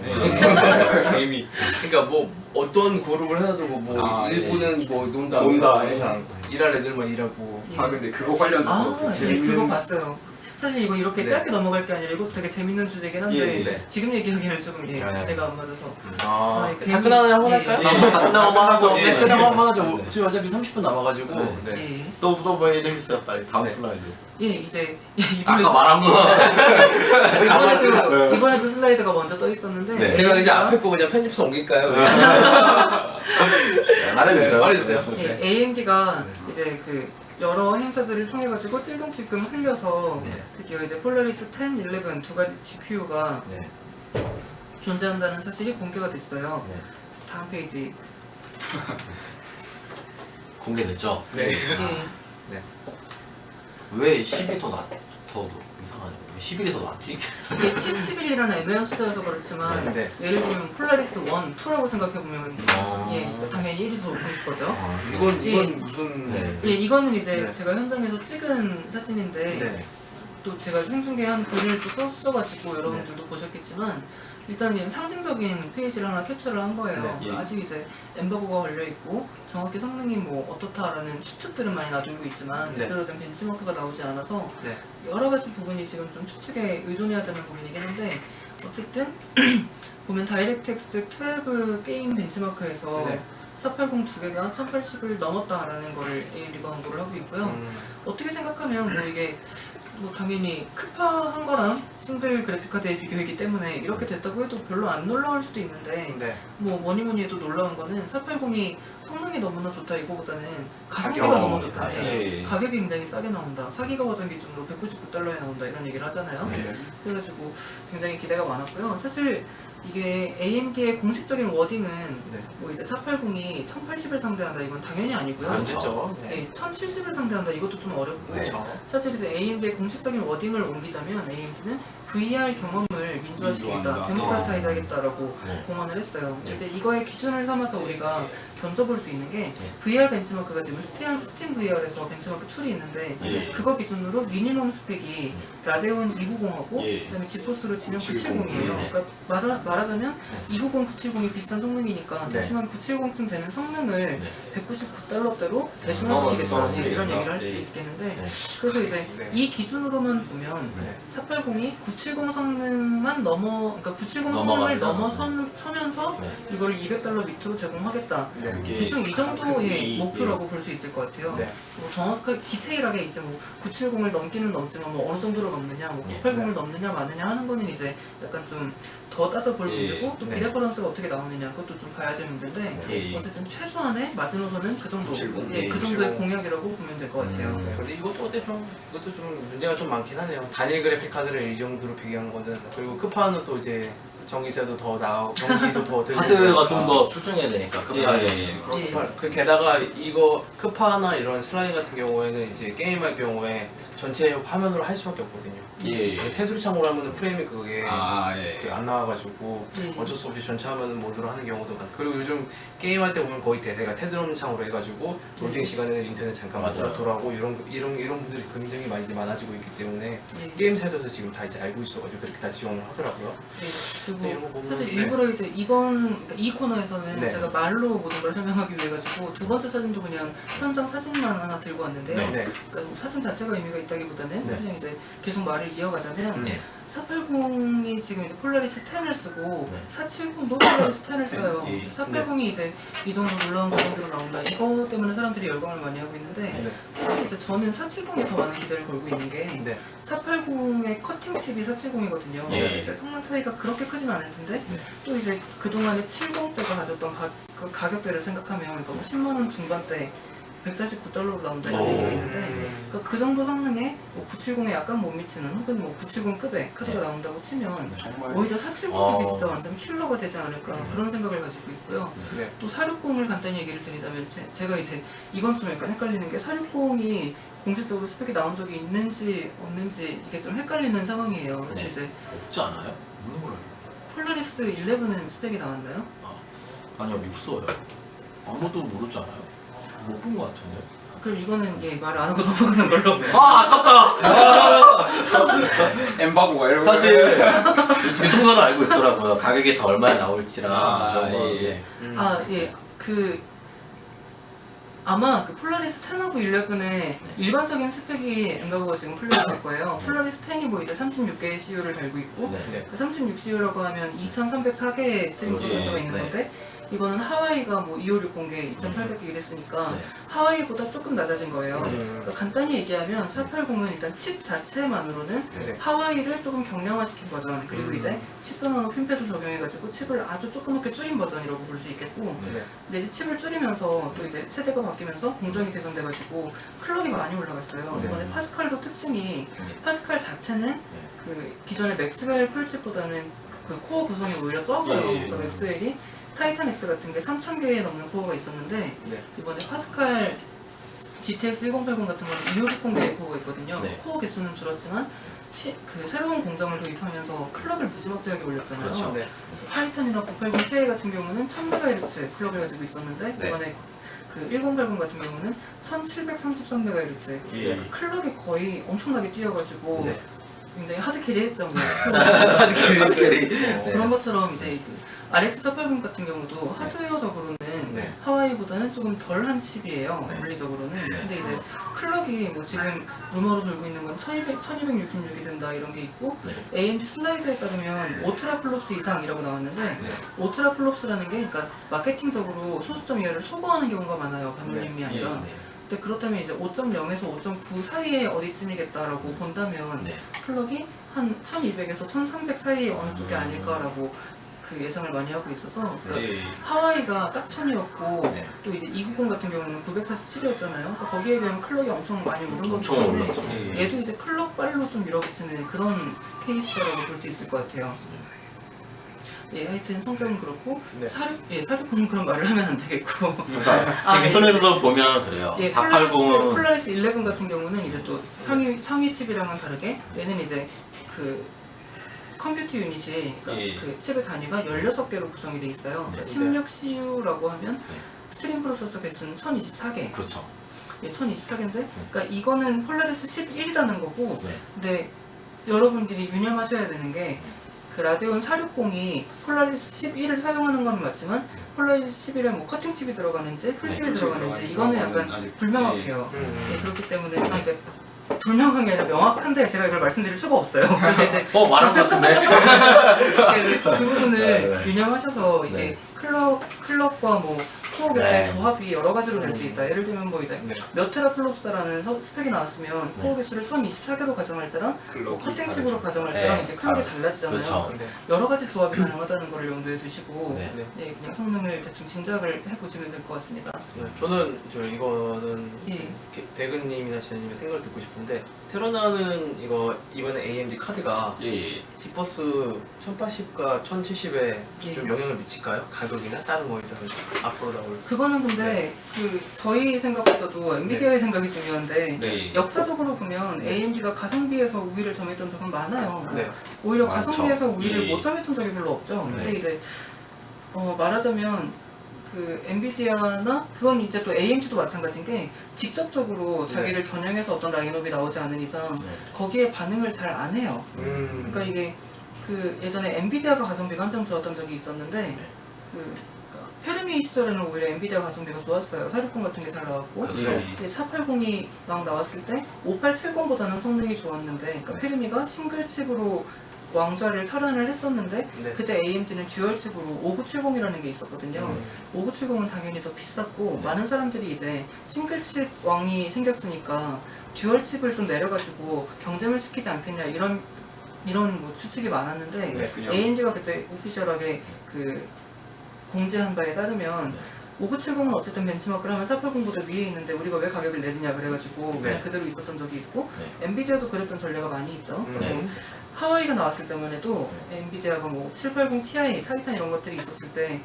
개미. 그러니까 뭐 어떤 그룹을 해놔도 뭐 아, 일부는 뭐 논다. 논다, 항상 일할 애들만 일하고. 예. 아 근데 그거 관련해서 그 예, 재밌는 그거 봤어요. 사실 이거 이렇게 네. 짧게 넘어갈 게 아니라 이거 되게 재밌는 주제긴 한데 예, 네. 지금 얘기하기는 조금 네. 주제가 안 맞아서 아, 괜히- 다 끝나면 한번 할까요? 예. 끝나고 하죠. 네, 끝나고 한번 하죠. 지금 어차피 30분 남아가지고. 네. 네. 예. 또 뭐 해주세요, 빨리. 다음 네. 슬라이드. 예, 이제 아까 말한 거. 이번에도 슬라이드가 먼저 떠 있었는데 네. 제가 이제 앞에 거 그냥 편집서 옮길까요? 말해주세요. 말해주세요. 예, 네. AMD가 이제 그 여러 행사들을 통해 가지고 찔끔찔끔 흘려서 네. 드디어 이제 폴라리스 10, 11 두 가지 GPU가 네. 존재한다는 사실이 공개가 됐어요. 네. 다음 페이지. 공개됐죠? 네. 예. 왜 10이 더 이상하냐? 왜 11이 더 낫지? 이게 칩 11이라는 애매한 숫자여서 그렇지만 네. 예를 들면 폴라리스 1, 2라고 생각해보면 아. 예, 당연히 1이 더 높을 거죠. 아, 이건 무슨. 네. 예, 이거는 이제 네. 제가 현장에서 찍은 사진인데 네. 또 제가 생중계한 글을 또 써가지고 여러분들도 보셨겠지만 일단 그냥 상징적인 페이지를 하나 캡처를 한 거예요. 네. 예. 아직 이제 엠버거가 걸려있고 정확히 성능이 뭐 어떻다라는 추측들은 많이 놔두고 있지만 네. 제대로 된 벤치마크가 나오지 않아서 네. 여러 가지 부분이 지금 좀 추측에 의존해야 되는 부분이긴 한데 어쨌든 보면 다이렉트X 12 게임 벤치마크에서 네. 480 두 개가 1080을 넘었다라는 거를 AMD가 광고를 하고 있고요. 어떻게 생각하면 뭐 이게 뭐 당연히 크파한 거랑 싱글 그래픽카드의 비교이기 때문에 이렇게 됐다고 해도 별로 안 놀라울 수도 있는데 네. 뭐 뭐니 해도 놀라운 거는 480이 성능이 너무나 좋다 이거보다는 가성비가 가격. 너무 좋다. 예. 가격이 굉장히 싸게 나온다. 4기가 버전 기준으로 199달러에 나온다 이런 얘기를 하잖아요. 네. 그래가지고 굉장히 기대가 많았고요. 사실 이게 AMD의 공식적인 워딩은 네. 뭐 이제 480이 1080을 상대한다 이건 당연히 아니고요. 그렇죠. 네. 네, 1070을 상대한다 이것도 좀 어렵고요. 그렇죠. 사실 이제 AMD의 공식적인 워딩을 옮기자면 AMD는 VR 경험을 민주화시키겠다, 민주화한다. 데모크라타이즈 하겠다라고 네. 공언을 했어요. 네. 이제 이거의 기준을 삼아서 우리가 견져볼 수 있는 게 네. VR 벤치마크가 지금 스팀 VR에서 벤치마크 툴이 있는데 네. 그거 기준으로 미니멈 스펙이 라데온 290하고 예. 그다음에 지포스로 지금 970. 970이에요. 네. 그러니까 말하자면 290, 970이 비슷한 성능이니까 네. 대충 한 970쯤 되는 성능을 네. 199달러대로 대중화시키겠다 떨어뜨리겠다. 이런 얘기를 할 수 네. 있겠는데 네. 그래서 이제 네. 이 기준으로만 보면 네. 480이 970 성능만 그러니까 970 성능을 넘어가면. 넘어서면서 네. 이거를 200달러 밑으로 제공하겠다. 네. 대충 이 정도의 이- 목표라고 볼 수 있을 것 같아요. 네. 뭐 정확하게 디테일하게 이제 뭐 970을 넘기는 넘지만 뭐 어느 정도로 넘느냐, 뭐 예. 980을 넘느냐 마느냐 하는 거는 이제 약간 좀 더 따져 볼 예. 문제고 또 네. 비례 밸런스가 어떻게 나오느냐 그것도 좀 봐야 될 문제인데 예. 어쨌든 최소한의 마지노선은 그 정도, 970. 예, 그 예, 정도의 970. 공약이라고 보면 될 것 같아요. 음. 근데 이것도 좀 문제가 좀 많긴 하네요. 단일 그래픽 카드를 이 정도로 비교한 거는 그리고 끝판은 또 이제 전기세도 더 나오고 전기도 더 들고 하드웨어가 좀 더 출중해야 되니까 예, 급하게. 예, 그렇죠. 그 게다가 이거 크파나 이런 슬라임 같은 경우에는 이제 게임할 경우에 전체 화면으로 할 수밖에 없거든요. 예. 그 테두리 창으로 하면 프레임이 그게 예. 안 나와가지고 예. 어쩔 수 없이 전체 화면 모드로 하는 경우도 많고 그리고 요즘 게임할 때 보면 거의 대세가 테두리 창으로 해가지고 로딩 시간에는 인터넷 잠깐 맞아요. 돌아오고 이런 분들이 굉장히 많이 이제 많아지고 있기 때문에 예. 게임 사이트에서 지금 다 이제 알고 있어가지고 그렇게 다 지원을 하더라고요. 네. 그래서 이런 거 그리고 보면 사실 네. 일부러 이제 그러니까 이 코너에서는 네. 제가 말로 모든 걸 설명하기 위해 가지고 두 번째 사진도 그냥 현장 사진만 하나 들고 왔는데요. 네. 그러니까 뭐 사진 자체가 의미가 있다기보다는 네. 그냥 이제 계속 말을 이어가자면 네. 480이 지금 이제 폴라리스 10을 쓰고 네. 470도 폴라리스 10을 써요. 예. 480이 이제 이 정도 놀라운 가격으로 나온다. 이거 때문에 사람들이 열광을 많이 하고 있는데 네. 사실 이제 저는 470에 더 많은 기대를 걸고 있는 게 네. 480의 커팅 칩이 470이거든요. 예. 이제 성능 차이가 그렇게 크진 않을 텐데 네. 또 이제 그동안에 70대가 가졌던 그 가격대를 생각하면 너무 10만 원 중반대 149달러로 나온다 이런 오. 얘기가 있는데 그러니까 그 정도 성능에 뭐 970에 약간 못 미치는 혹은 뭐 970급의 카드가 네. 나온다고 치면 정말 오히려 470이 어. 진짜 완전 킬러가 되지 않을까 그런 생각을 가지고 있고요. 네. 또 460을 간단히 얘기를 드리자면 제가 이제 이건 좀 약간 헷갈리는 게 460이 공식적으로 스펙이 나온 적이 있는지 없는지 이게 좀 헷갈리는 상황이에요. 그래서 네. 이제 없지 않아요? 없는 걸로 알고 폴라리스 11은 스펙이 나왔나요? 있어요. 아니요, 없어요. 아무도 모르지 않아요? 못 본 것 같은데. 그럼 이거는 말 안 하고 넘어가는 걸로. 아, 아깝다! 엠바고가 이러고 사실, 유통사는 알고 있더라고요. 가격이 더 얼마에 나올지랑. 아, 그런 거. 예. 예. 아, 예. 아마 그 폴라리스 10하고 11의 일반적인 스펙이 엠바고가 지금 풀려있을 거예요. 폴라리스 10이 뭐 이제 36개의 CU를 달고 있고 네. 네. 그 36 CU라고 하면 2304개의 스트림 그렇지. 프로세서가 있는 네. 건데 이거는 하와이가 뭐 2560개, 2800개 이랬으니까 네. 하와이보다 조금 낮아진 거예요. 네. 그러니까 간단히 얘기하면 480은 일단 칩 자체만으로는 네. 하와이를 조금 경량화시킨 버전 그리고 음. 이제 10나노 핀펫을 적용해가지고 칩을 아주 조그맣게 줄인 버전이라고 볼 수 있겠고 네. 근데 이제 칩을 줄이면서 또 이제 세대가 바뀌면서 공정이 개선돼가지고 클럭이 많이 올라갔어요. 네. 이번에 파스칼도 특징이 파스칼 자체는 그 기존의 맥스웰 풀칩보다는 그 코어 구성이 오히려 적어요. 예. 그러니까 맥스웰이 타이탄 X 같은 게 3,000개에 넘는 코어가 있었는데 네. 이번에 파스칼 GTX 1080 같은 거는 2560개의 코어가 있거든요. 네. 코어 개수는 줄었지만 그 새로운 공정을 도입하면서 클럭을 무지막지하게 올렸잖아요. 그렇죠. 네. 타이탄이나 980Ti 같은 경우는 1000MHz 클럭을 가지고 있었는데 네. 이번에 그 1080 같은 경우는 1733MHz 예. 클럭이 거의 엄청나게 뛰어가지고 네. 굉장히 하드캐리했죠. 뭐. 하드캐리. 그런 것처럼 이제 그 RX 480 같은 경우도 하드웨어적으로는 네. 하와이보다는 조금 덜한 칩이에요. 네. 물리적으로는. 근데 이제 클럭이 뭐 지금 루머로 돌고 있는 건 1266이 된다 이런 게 있고 네. AMD 슬라이드에 따르면 5테라플롭스 이상이라고 나왔는데 네. 5테라플롭스라는 게 그러니까 마케팅적으로 소수점 이하를 소거하는 경우가 많아요. 반올림이 아니라. 네. 근데 그렇다면 이제 5.0에서 5.9 사이에 어디쯤이겠다라고 본다면 네. 클럭이 한 1200에서 1300 사이에 어느 쪽이 아닐까라고 그 예상을 많이 하고 있어서 그러니까 네. 하와이가 딱 1000이었고 네. 또 이제 290 같은 경우는 947이었잖아요. 그러니까 거기에 비하면 클럭이 엄청 많이 오른 거기 엄청 때문에 올랐죠. 얘도 이제 클럭 빨로 좀 밀어붙이는 그런 케이스라고 볼 수 있을 것 같아요. 예, 하여튼 성격은 그렇고 네. 사륙꾼은 그런 말을 하면 안 되겠고 그러니까 아, 지금 예. 인터넷에서 보면 그래요. 예, 480은 폴라리스 11 같은 경우는 이제 또 상위 칩이랑은 다르게 얘는 이제 그 컴퓨터 유닛이 그러니까 예. 그 칩의 단위가 16개로 구성이 돼 있어요. 네. 16CU라고 하면 네. 스트림 프로세서 개수는 1024개. 그렇죠. 예, 1024개인데 그러니까 이거는 폴라리스 11이라는 거고 네. 근데 여러분들이 유념하셔야 되는 게 그 라데온 460이 폴라리스 11을 사용하는 건 맞지만 폴라리스 11에 뭐 커팅 칩이 들어가는지 풀칩이 들어가는지 이거는 약간 불명확해요. 예, 그렇기 때문에 근데 불명한 게 아니라 명확한데 제가 이걸 말씀드릴 수가 없어요. 그래서 이제 말한 것 같은데? 그 부분을 네, 네. 유념하셔서 이게 네. 클럭과 뭐 코어의 네. 조합이 여러 가지로 될 수 있다. 예를 들면 뭐 이제 네. 몇 테라플롭스라는 스펙이 나왔으면 네. 코어 개수를 1024개로 가정할 때랑 뭐 커팅식으로 가정할 네. 때랑 이렇게 클럭이 달라지잖아요. 그렇죠. 네. 여러 가지 조합이 가능하다는 걸 염두에 두시고 네. 네. 네, 그냥 성능을 대충 짐작을 해보시면 될 것 같습니다. 저는 이거는 예. 대근님이나 지현님의 생각을 듣고 싶은데 새로 나오는 이거 이번에 AMD 카드가 예. 지퍼스 1080과 1070에 좀 예. 영향을 미칠까요? 가격이나 다른 거라든지 앞으로 나올 그거는 근데 그 저희 생각보다도 엔비디아의 생각이 중요한데 네. 역사적으로 보면 AMD가 가성비에서 우위를 점했던 적은 많아요. 네. 오히려 많죠. 가성비에서 우위를 예. 못 점했던 적이 별로 없죠. 네. 근데 이제 말하자면 그 엔비디아나 그건 이제 또 AMD도 마찬가지인 게 직접적으로 자기를 겨냥해서 어떤 라인업이 나오지 않은 이상 네. 거기에 반응을 잘 안 해요. 그러니까 이게 그 예전에 엔비디아가 가성비가 한참 좋았던 적이 있었는데 그러니까 페르미 시절에는 오히려 엔비디아 가성비가 좋았어요. 460 같은 게 잘 나왔고 그렇죠. 근데 4802 막 나왔을 때 5870보다는 성능이 좋았는데 그러니까 네. 페르미가 싱글 칩으로 왕좌를 탈환을 했었는데 네. 그때 AMD는 듀얼 칩으로 5970이라는 게 있었거든요. 5970은 당연히 더 비쌌고 네. 많은 사람들이 이제 싱글 칩 왕이 생겼으니까 듀얼 칩을 좀 내려가지고 경쟁을 시키지 않겠냐 이런 뭐 추측이 많았는데 네, 그냥 AMD가 그때 오피셜하게 그 공지한 바에 따르면 5970은 어쨌든 벤치마크를 하면 480보다 위에 있는데 우리가 왜 가격을 내느냐 그래가지고 그냥 그대로 있었던 적이 있고 엔비디아도 그랬던 전례가 많이 있죠. 네. 그리고 하와이가 나왔을 때만 해도 엔비디아가 뭐 780 Ti, 타이탄 이런 것들이 있었을 때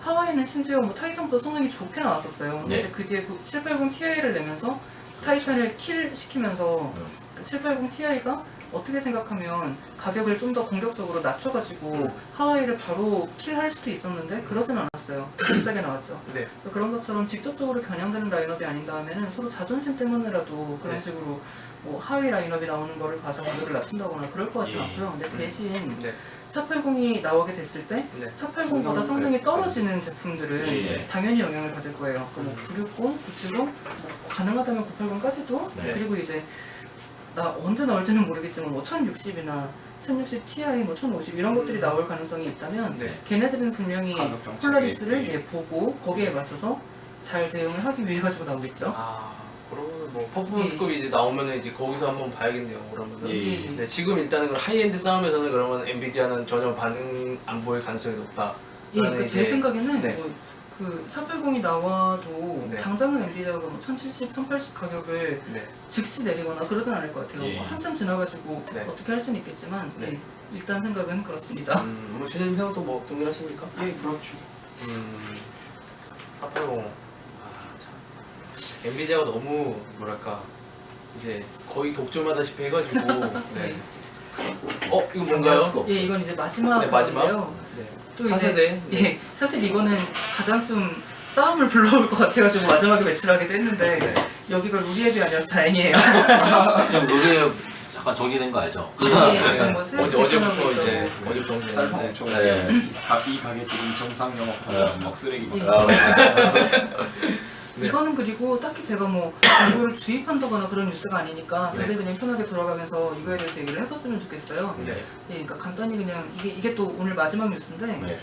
하와이는 심지어 뭐 타이탄보다 성능이 좋게 나왔었어요. 근데 네. 이제 그 뒤에 780 Ti를 내면서 타이탄을 킬 시키면서 780 Ti가 어떻게 생각하면 가격을 좀 더 공격적으로 낮춰가지고 하와이를 바로 킬할 수도 있었는데 그러진 않았어요. 비싸게 나왔죠. 네. 그런 것처럼 직접적으로 겨냥되는 라인업이 아닌 다음에는 서로 자존심 때문에라도 그런 네. 식으로 뭐 하위 라인업이 나오는 거를 봐서 가격을 낮춘다거나 그럴 것 같진 예. 않고요. 근데 대신 네. 480이 나오게 됐을 때 네. 480보다 성능이 떨어지는 제품들은 예. 당연히 영향을 받을 거예요. 뭐 960, 970, 뭐 가능하다면 980까지도 네. 그리고 이제 나 언제 나올지는 모르겠지만 뭐 1060이나 1060 Ti, 뭐 1050 이런 것들이 나올 가능성이 있다면 네. 걔네들은 분명히 가격 정책이, 폴라리스를 예. 보고 거기에 맞춰서 잘 대응을 하기 위해 가지고 나오겠죠. 아, 그러면 뭐 퍼포먼스급이 이제 나오면은 이제 거기서 한번 봐야겠네요. 그러면은. 예. 네, 지금 일단은 그럼 하이엔드 싸움에서는 그러면 엔비디아는 전혀 반응 안 보일 가능성이 높다. 예, 그러니까 제 생각에는 네. 뭐 그 480이 나와도 네. 당장은 엔비디아가 뭐 1070, 1080 가격을 네. 즉시 내리거나 그러진 않을 것 같아요. 예. 뭐 한참 지나가지고 네. 어떻게 할 수는 있겠지만 네. 예, 일단 생각은 그렇습니다. 뭐 주님 생각도 뭐 동일하십니까? 예, 그렇죠. 480. 아, 참. 엔비디아가 너무 뭐랄까 이제 거의 독점하다시피 해가지고. 네. 이거 상대할 뭔가요? 수가 없죠. 예, 이건 이제 마지막 네, 마지막. 건데요. 네. 또 4세대. 예, 사실 이거는 가장 좀 싸움을 불러올 것 같아가지고 마지막에 매치를 하기도 했는데 네. 여기가 루리앱이 아니라서 다행이에요. 지금 노래 잠깐 정지된 거 알죠? 예, 뭐 새로 어제부터 개편하고 이제 있다고. 어제부터 짤방 정리했는데. 엄청 네. 이 가게들은 정상 영업하는 막 쓰레기 막 예. 네. 이거는 그리고 딱히 제가 뭐 정보를 주입한다거나 그런 뉴스가 아니니까 다들 그냥 편하게 돌아가면서 이거에 대해서 얘기를 해봤으면 좋겠어요. 네. 예, 그러니까 간단히 그냥 이게 또 오늘 마지막 뉴스인데 네.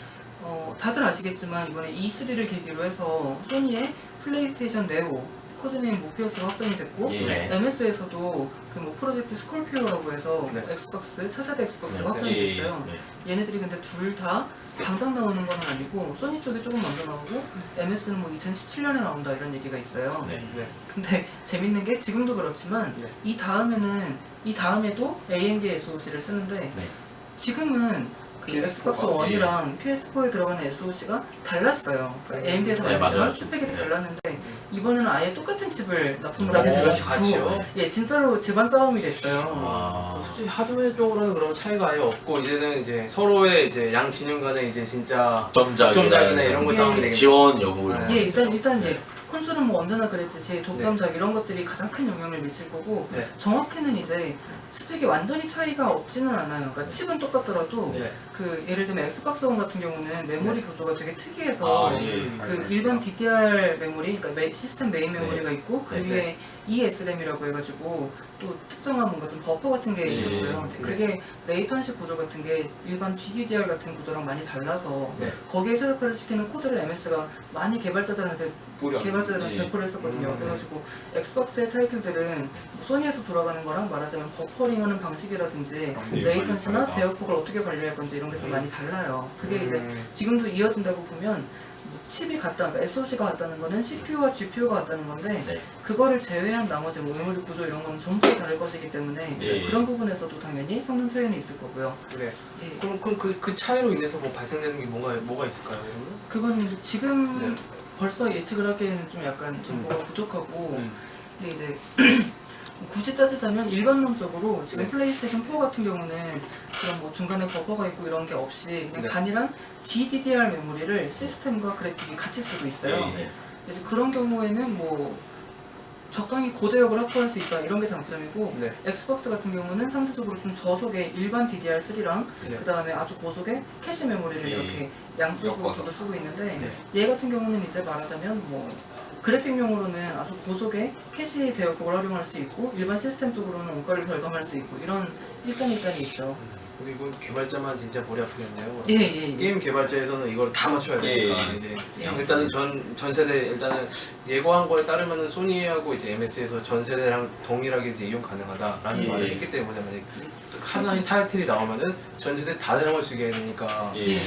다들 아시겠지만 이번에 E3를 계기로 해서 소니의 플레이스테이션 네오 코드네임 모피어스가 확정이 됐고 네. MS에서도 그 뭐 프로젝트 스콜피오라고 해서 네. 엑스박스 차세대 엑스박스가 네. 확정이 됐어요. 네. 얘네들이 근데 둘 다 당장 나오는 건 아니고 소니 쪽이 조금 먼저 나오고 MS는 뭐 2017년에 나온다 이런 얘기가 있어요. 네. 네. 근데 재밌는 게 지금도 그렇지만 네. 이 다음에도 AMD SoC를 쓰는데 네. 지금은 그 PS4 가, 엑스박스 1이랑 PS4에 들어가는 SoC가 달랐어요. 그러니까 AMD에서 네, 말했지만 맞아요. 스펙이 네. 달랐는데 이번에는 아예 똑같은 칩을 납품을 오, 하게 돼가지고 같이요? 예 진짜로 집안 싸움이 됐어요. 아. 솔직히 하드웨어 쪽으로는 그런 차이가 아예 없고 이제는 이제 서로의 이제 양 진영 간에 이제 진짜 독점작이나 이런 거 예. 싸움이 되겠죠. 지원 여부 이런 네. 거. 예 일단 예 콘솔은 뭐 언제나 그랬듯이 독점작 이런 것들이 가장 큰 영향을 미칠 거고 네. 정확히는 이제 스펙이 완전히 차이가 없지는 않아요. 그러니까 칩은 똑같더라도 네. 그 예를 들면 엑스박스 원 같은 경우는 메모리 구조가 되게 특이해서 아, 예. 그 일반 DDR 메모리, 그러니까 시스템 메인 메모리가 있고 그 네, 위에 ESRAM이라고 해가지고 또 특정한 뭔가 좀 버퍼 같은 게 예, 있었어요. 예. 근데 그게 레이턴시 구조 같은 게 일반 GDDR 같은 구조랑 많이 달라서 네. 거기에 최적화를 시키는 코드를 MS가 많이 개발자들한테 예. 배포를 했었거든요. 그래가지고 엑스박스의 타이틀들은 소니에서 돌아가는 거랑 말하자면 버퍼링하는 방식이라든지 네, 레이턴시나 많이 다르다. 대역폭을 어떻게 관리할 건지 이런 게 좀 많이 달라요. 그게 이제 지금도 이어진다고 보면 뭐 칩이 같다, 그러니까 SoC가 같다는 거는 CPU와 GPU가 같다는 건데 네. 그거를 제외한 나머지 뭐 메모리 구조 이런 거는 전부 다 다를 것이기 때문에 네. 그런 부분에서도 당연히 성능 차이는 있을 거고요. 네. 예. 그럼 그 차이로 인해서 뭐 발생되는 게 뭐가 있을까요? 그러면? 그거는 이제 지금 네. 벌써 예측을 하기에는 좀 약간 정보가 부족하고 음. 근데 이제 굳이 따지자면 일반론적으로 지금 네. 플레이스테이션 4 같은 경우는 그런 뭐 중간에 버퍼가 있고 이런 게 없이 그냥 네. 단일한 GDDR 메모리를 시스템과 그래픽이 같이 쓰고 있어요. 네. 그래서 그런 경우에는 뭐 적당히 고대역을 확보할 수 있다 이런 게 장점이고 네. 엑스박스 같은 경우는 상대적으로 좀 저속의 일반 DDR3랑 네. 그 다음에 아주 고속의 캐시 메모리를 예. 이렇게 양쪽으로도 엮어서. 쓰고 있는데 네. 얘 같은 경우는 이제 말하자면 뭐 그래픽용으로는 아주 고속의 캐시 대역폭을 활용할 수 있고 일반 시스템 쪽으로는 원가를 절감할 수 있고 이런 일장일단이 있죠. 근데 이건 개발자만 진짜 머리 아프겠네요. 예예. 게임 개발자에서는 이걸 다 맞춰야 되니까 예. 이제 예. 일단은 전 세대 일단은 예고한 거에 따르면은 소니하고 이제 MS에서 전 세대랑 동일하게 이제 이용 가능하다라는 예. 말을 했기 때문에 만약 하나의 타이틀이 나오면은 전 세대 다 사용할 수 있게 되니까 예. 예.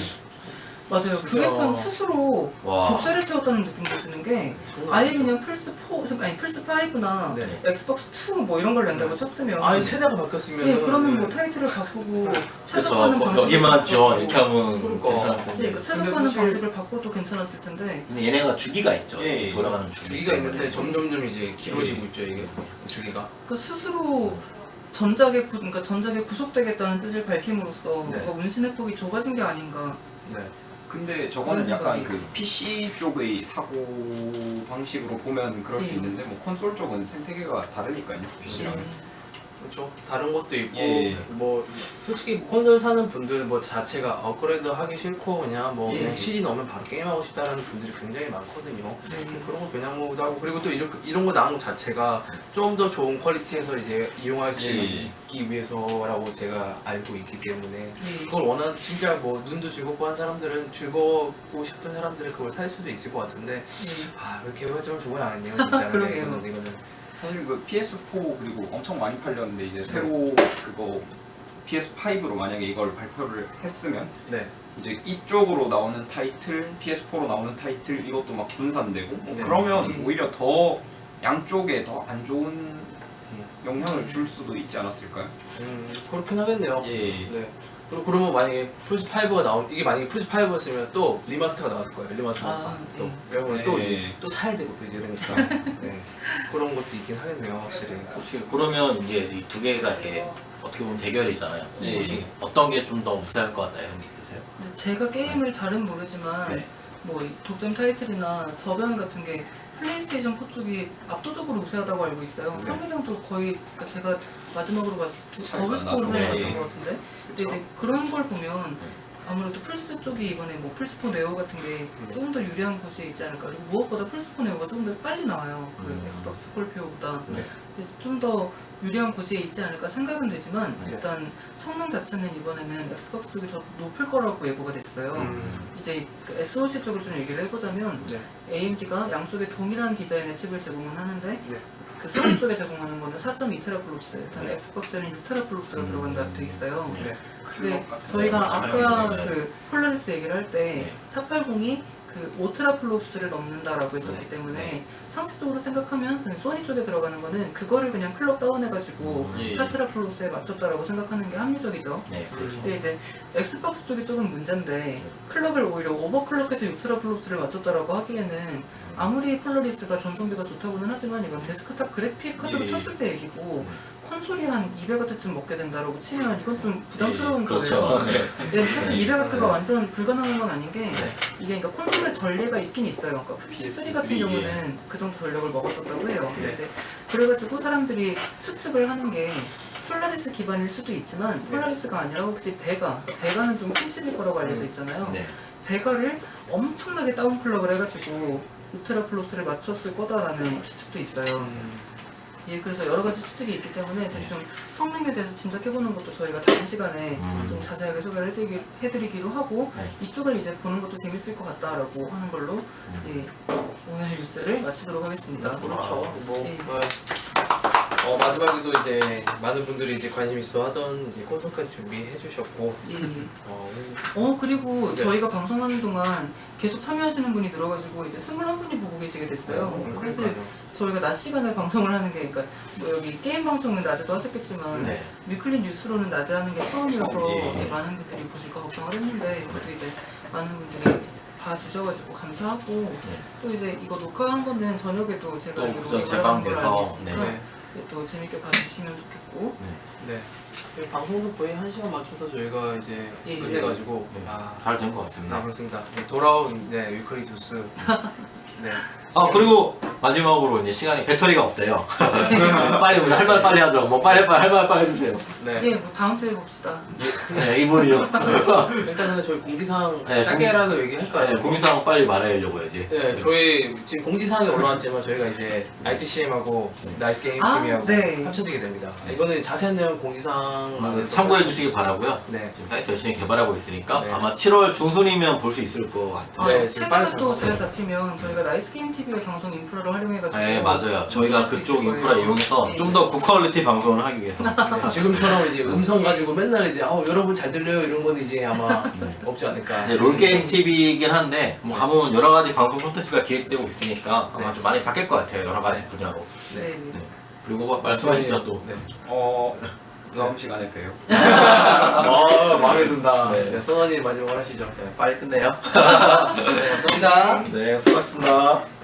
맞아요. 그게 참 스스로 와. 족쇄를 채웠다는 느낌도 드는 게 장난 아예 아니죠. 그냥 플스4 아니 플스5나 네. 엑스박스 2 뭐 이런 걸 낸다고 쳤으면 아예 세대가 바뀌었으면 예, 그러면 뭐 타이틀을 바꾸고 그쵸. 최적화하는 방식을 여기만 지원 바꾸고. 이렇게 하면 그러니까. 괜찮을 예, 텐데. 그 최적화하는 방식을 바꿔도 괜찮았을 텐데 근데 얘네가 주기가 있죠. 예. 이렇게 돌아가는 주기. 주기가 있는데 때문에. 점점점 이제 길어지고 있죠 이게 주기가. 그 스스로 그러니까 전작에 구속되겠다는 뜻을 밝힘으로써 네. 뭔가 운신의 폭이 좁아진 게 아닌가. 네. 근데 저거는 약간 생각이. 그 PC 쪽의 사고 방식으로 보면 그럴 수 예. 있는데 뭐 콘솔 쪽은 생태계가 다르니까요 PC랑. 그렇죠. 다른 것도 있고 예. 뭐 솔직히 콘솔 사는 분들 뭐 자체가 업그레이드 하기 싫고 그냥 뭐 예. 그냥 CD 넣으면 바로 게임하고 싶다라는 분들이 굉장히 많거든요. 네. 그런 거 그냥 뭐도 하고 그리고 또 이런 거 나온 것 자체가 좀 더 좋은 퀄리티에서 이제 이용할 수 예. 있기 위해서라고 제가 알고 있기 때문에 예. 그걸 원하는 진짜 뭐 눈도 즐겁고 한 사람들은 즐겁고 싶은 사람들은 그걸 살 수도 있을 것 같은데 예. 아왜 개발자만 죽어야 안 돼요 진짜. 그러게요. 이거는 사실 그 PS4 그리고 엄청 많이 팔렸는데 이제 새로 그거 PS5로 만약에 이걸 발표를 했으면 네. 이제 이쪽으로 나오는 타이틀, PS4로 나오는 타이틀 이것도 막 분산되고 뭐 네. 그러면 네. 오히려 더 양쪽에 더 안 좋은 영향을 줄 수도 있지 않았을까요? 그렇긴 하겠네요. 예. 네. 그러면 만약에 플스5가 이게 만약에 플스5였으면 또 리마스터가 나왔을 거예요. 리마스터가 아, 또 예. 그러면 예. 또 사야 되고 또 이제 그러니까 네. 그런 것도 있긴 하겠네요, 확실히. 혹시 그러면 이제 이 두 개가 이렇게 어떻게 보면 대결이잖아요. 예. 혹시 어떤 게 좀 더 우세할 것 같다 이런 게 있으세요? 근데 제가 게임을 잘은 모르지만 네. 뭐 독점 타이틀이나 저변 같은 게 플레이스테이션 4 쪽이 압도적으로 우세하다고 알고 있어요. 네. 판매량도 거의 그러니까 제가 마지막으로 봤을 때 차이가 더블 스코어로 나죠. 나왔던 네. 것 같은데 근데 그쵸. 이제 그런 걸 보면 아무래도 플스 쪽이 이번에 뭐 플스4 네오 같은 게 조금 더 유리한 곳에 있지 않을까. 그리고 무엇보다 플스4 네오가 조금 더 빨리 나와요. 그 엑스박스 스콜피오보다. 네. 그래서 좀 더 유리한 곳에 있지 않을까 생각은 되지만 네. 일단 성능 자체는 이번에는 엑스박스 쪽이 더 높을 거라고 예고가 됐어요. 이제 그 SoC 쪽을 좀 얘기를 해보자면 네. AMD가 양쪽에 동일한 디자인의 칩을 제공은 하는데 네. 그 소니 쪽에 제공하는 거는 4.2테라플롭스, 다른 네. 엑스박스는 6테라플롭스가 들어간다 돼 있어요. 네. 근데 클럭 같은 저희가 거 아까 네. 그 폴라리스 얘기를 할 때 네. 480이 그 5테라플롭스를 넘는다라고 했었기 네. 때문에 네. 상식적으로 생각하면 그냥 소니 쪽에 들어가는 거는 그거를 그냥 클럭 다운해가지고 예. 4테라플롭스에 맞췄다라고 생각하는 게 합리적이죠. 네, 그렇죠. 근데 이제 엑스박스 쪽이 조금 문제인데 클럭을 오히려 오버클럭해서 6테라플롭스를 맞췄다라고 하기에는 아무리 폴라리스가 전성비가 좋다고는 하지만 이건 데스크탑 그래픽 카드로 예. 쳤을 때 얘기고 콘솔이 한 200W쯤 먹게 된다라고 치면 이건 좀 부담스러운 그렇죠. 거예요. 네. 이제 사실 200W가 완전 불가능한 건 아닌 게 네. 이게 그러니까 콘솔의 전례가 있긴 있어요. 그러니까 PS3 같은 PS3, 경우는 그 정도 전력을 먹었었다고 해요. 근데 네. 이제 그래가지고 사람들이 추측을 하는 게 폴라리스 기반일 수도 있지만 폴라리스가 아니라 혹시 베가는 좀 큰 칩일 거라고 알려져 있잖아요. 네. 베가를 엄청나게 다운클럭을 해가지고 6테라플롭스를 맞췄을 거다라는 추측도 있어요. 예, 그래서 여러 가지 추측이 있기 때문에 대충 성능에 대해서 짐작해보는 것도 저희가 다른 시간에 좀 자세하게 소개를 해드리기로 하고 네. 이쪽을 이제 보는 것도 재밌을 것 같다라고 하는 걸로 예, 오늘 뉴스를 마치도록 하겠습니다. 그렇죠. 뭐 예. 마지막에도 이제 많은 분들이 이제 관심 있어 하던 이제 콘솔까지 준비해 주셨고 예. 그리고 네. 저희가 방송하는 동안 계속 참여하시는 분이 늘어가지고 이제 21분이 보고 계시게 됐어요. 사실 저희가 낮 시간에 방송을 하는 게, 그러니까 뭐 여기 게임 방송은 낮에도 하셨겠지만 네. 위클리 뉴스로는 낮에 하는 게 처음이어서 예. 많은 분들이 보실까 걱정을 했는데 그래도 이제 많은 분들이 봐주셔가지고 감사하고 또 이제 이거 녹화한 거는 저녁에도 제가 또 이거 그저 녹화를 하는 걸 재방돼서, 알고 있으니까 네. 또 재밌게 봐주시면 좋겠고 네. 저희 방송도 거의 1시간 맞춰서 저희가 이제 예, 끝내가지고 네. 아, 잘 된 것 같습니다. 그렇습니다. 돌아온 위클리 뉴스. 네. 그리고 마지막으로 이제 시간이 배터리가 없대요. 빨리 우리 할 말 빨리 하죠. 뭐 빨리 할 말 빨리 해주세요. 네. 예, 뭐 다음 주에 봅시다. 네, 이분이요. 일단은 저희 공지사항 네, 짧게라도 얘기할까요? 네, 공지사항 빨리 말하려고 해야지. 네, 저희 지금 공지사항이 올라왔지만 저희가 이제 ITCM하고 나이스 게임 팀이하고 네. 합쳐지게 됩니다. 이거는 자세한 내용 공지사항 참고해 주시기 바라고요. 네. 지금 사이트 열심히 개발하고 있으니까 네. 아마 7월 중순이면 볼 수 있을 것 같아요. 네, 지금 빨리 체제가 또 잡아요. 잘 잡히면 저희가 나이스 게임 TV의 방송 인프라를 활용해가지고 네, 맞아요. 저희가 수 그쪽 있을 인프라 거예요. 이용해서 네. 좀 더 고퀄리티 방송을 하기 위해서. 네, 지금처럼 이제 음성 가지고 맨날 이제 여러분 잘 들려요 이런 건 이제 아마 없지 않을까. 네, 롤게임 TV이긴 한데 뭐 가면 여러 가지 방송 콘텐츠가 기획되고 있으니까 아마 네. 좀 많이 바뀔 것 같아요. 여러 가지 분야로. 네. 네. 네. 그리고 말씀하시죠 또. 네. 다음 시간에 봬요. 마음에 든다. 네. 네, 선원님 마지막으로 하시죠. 네, 빨리 끝내요. 네, 감사합니다. 네, 수고하셨습니다.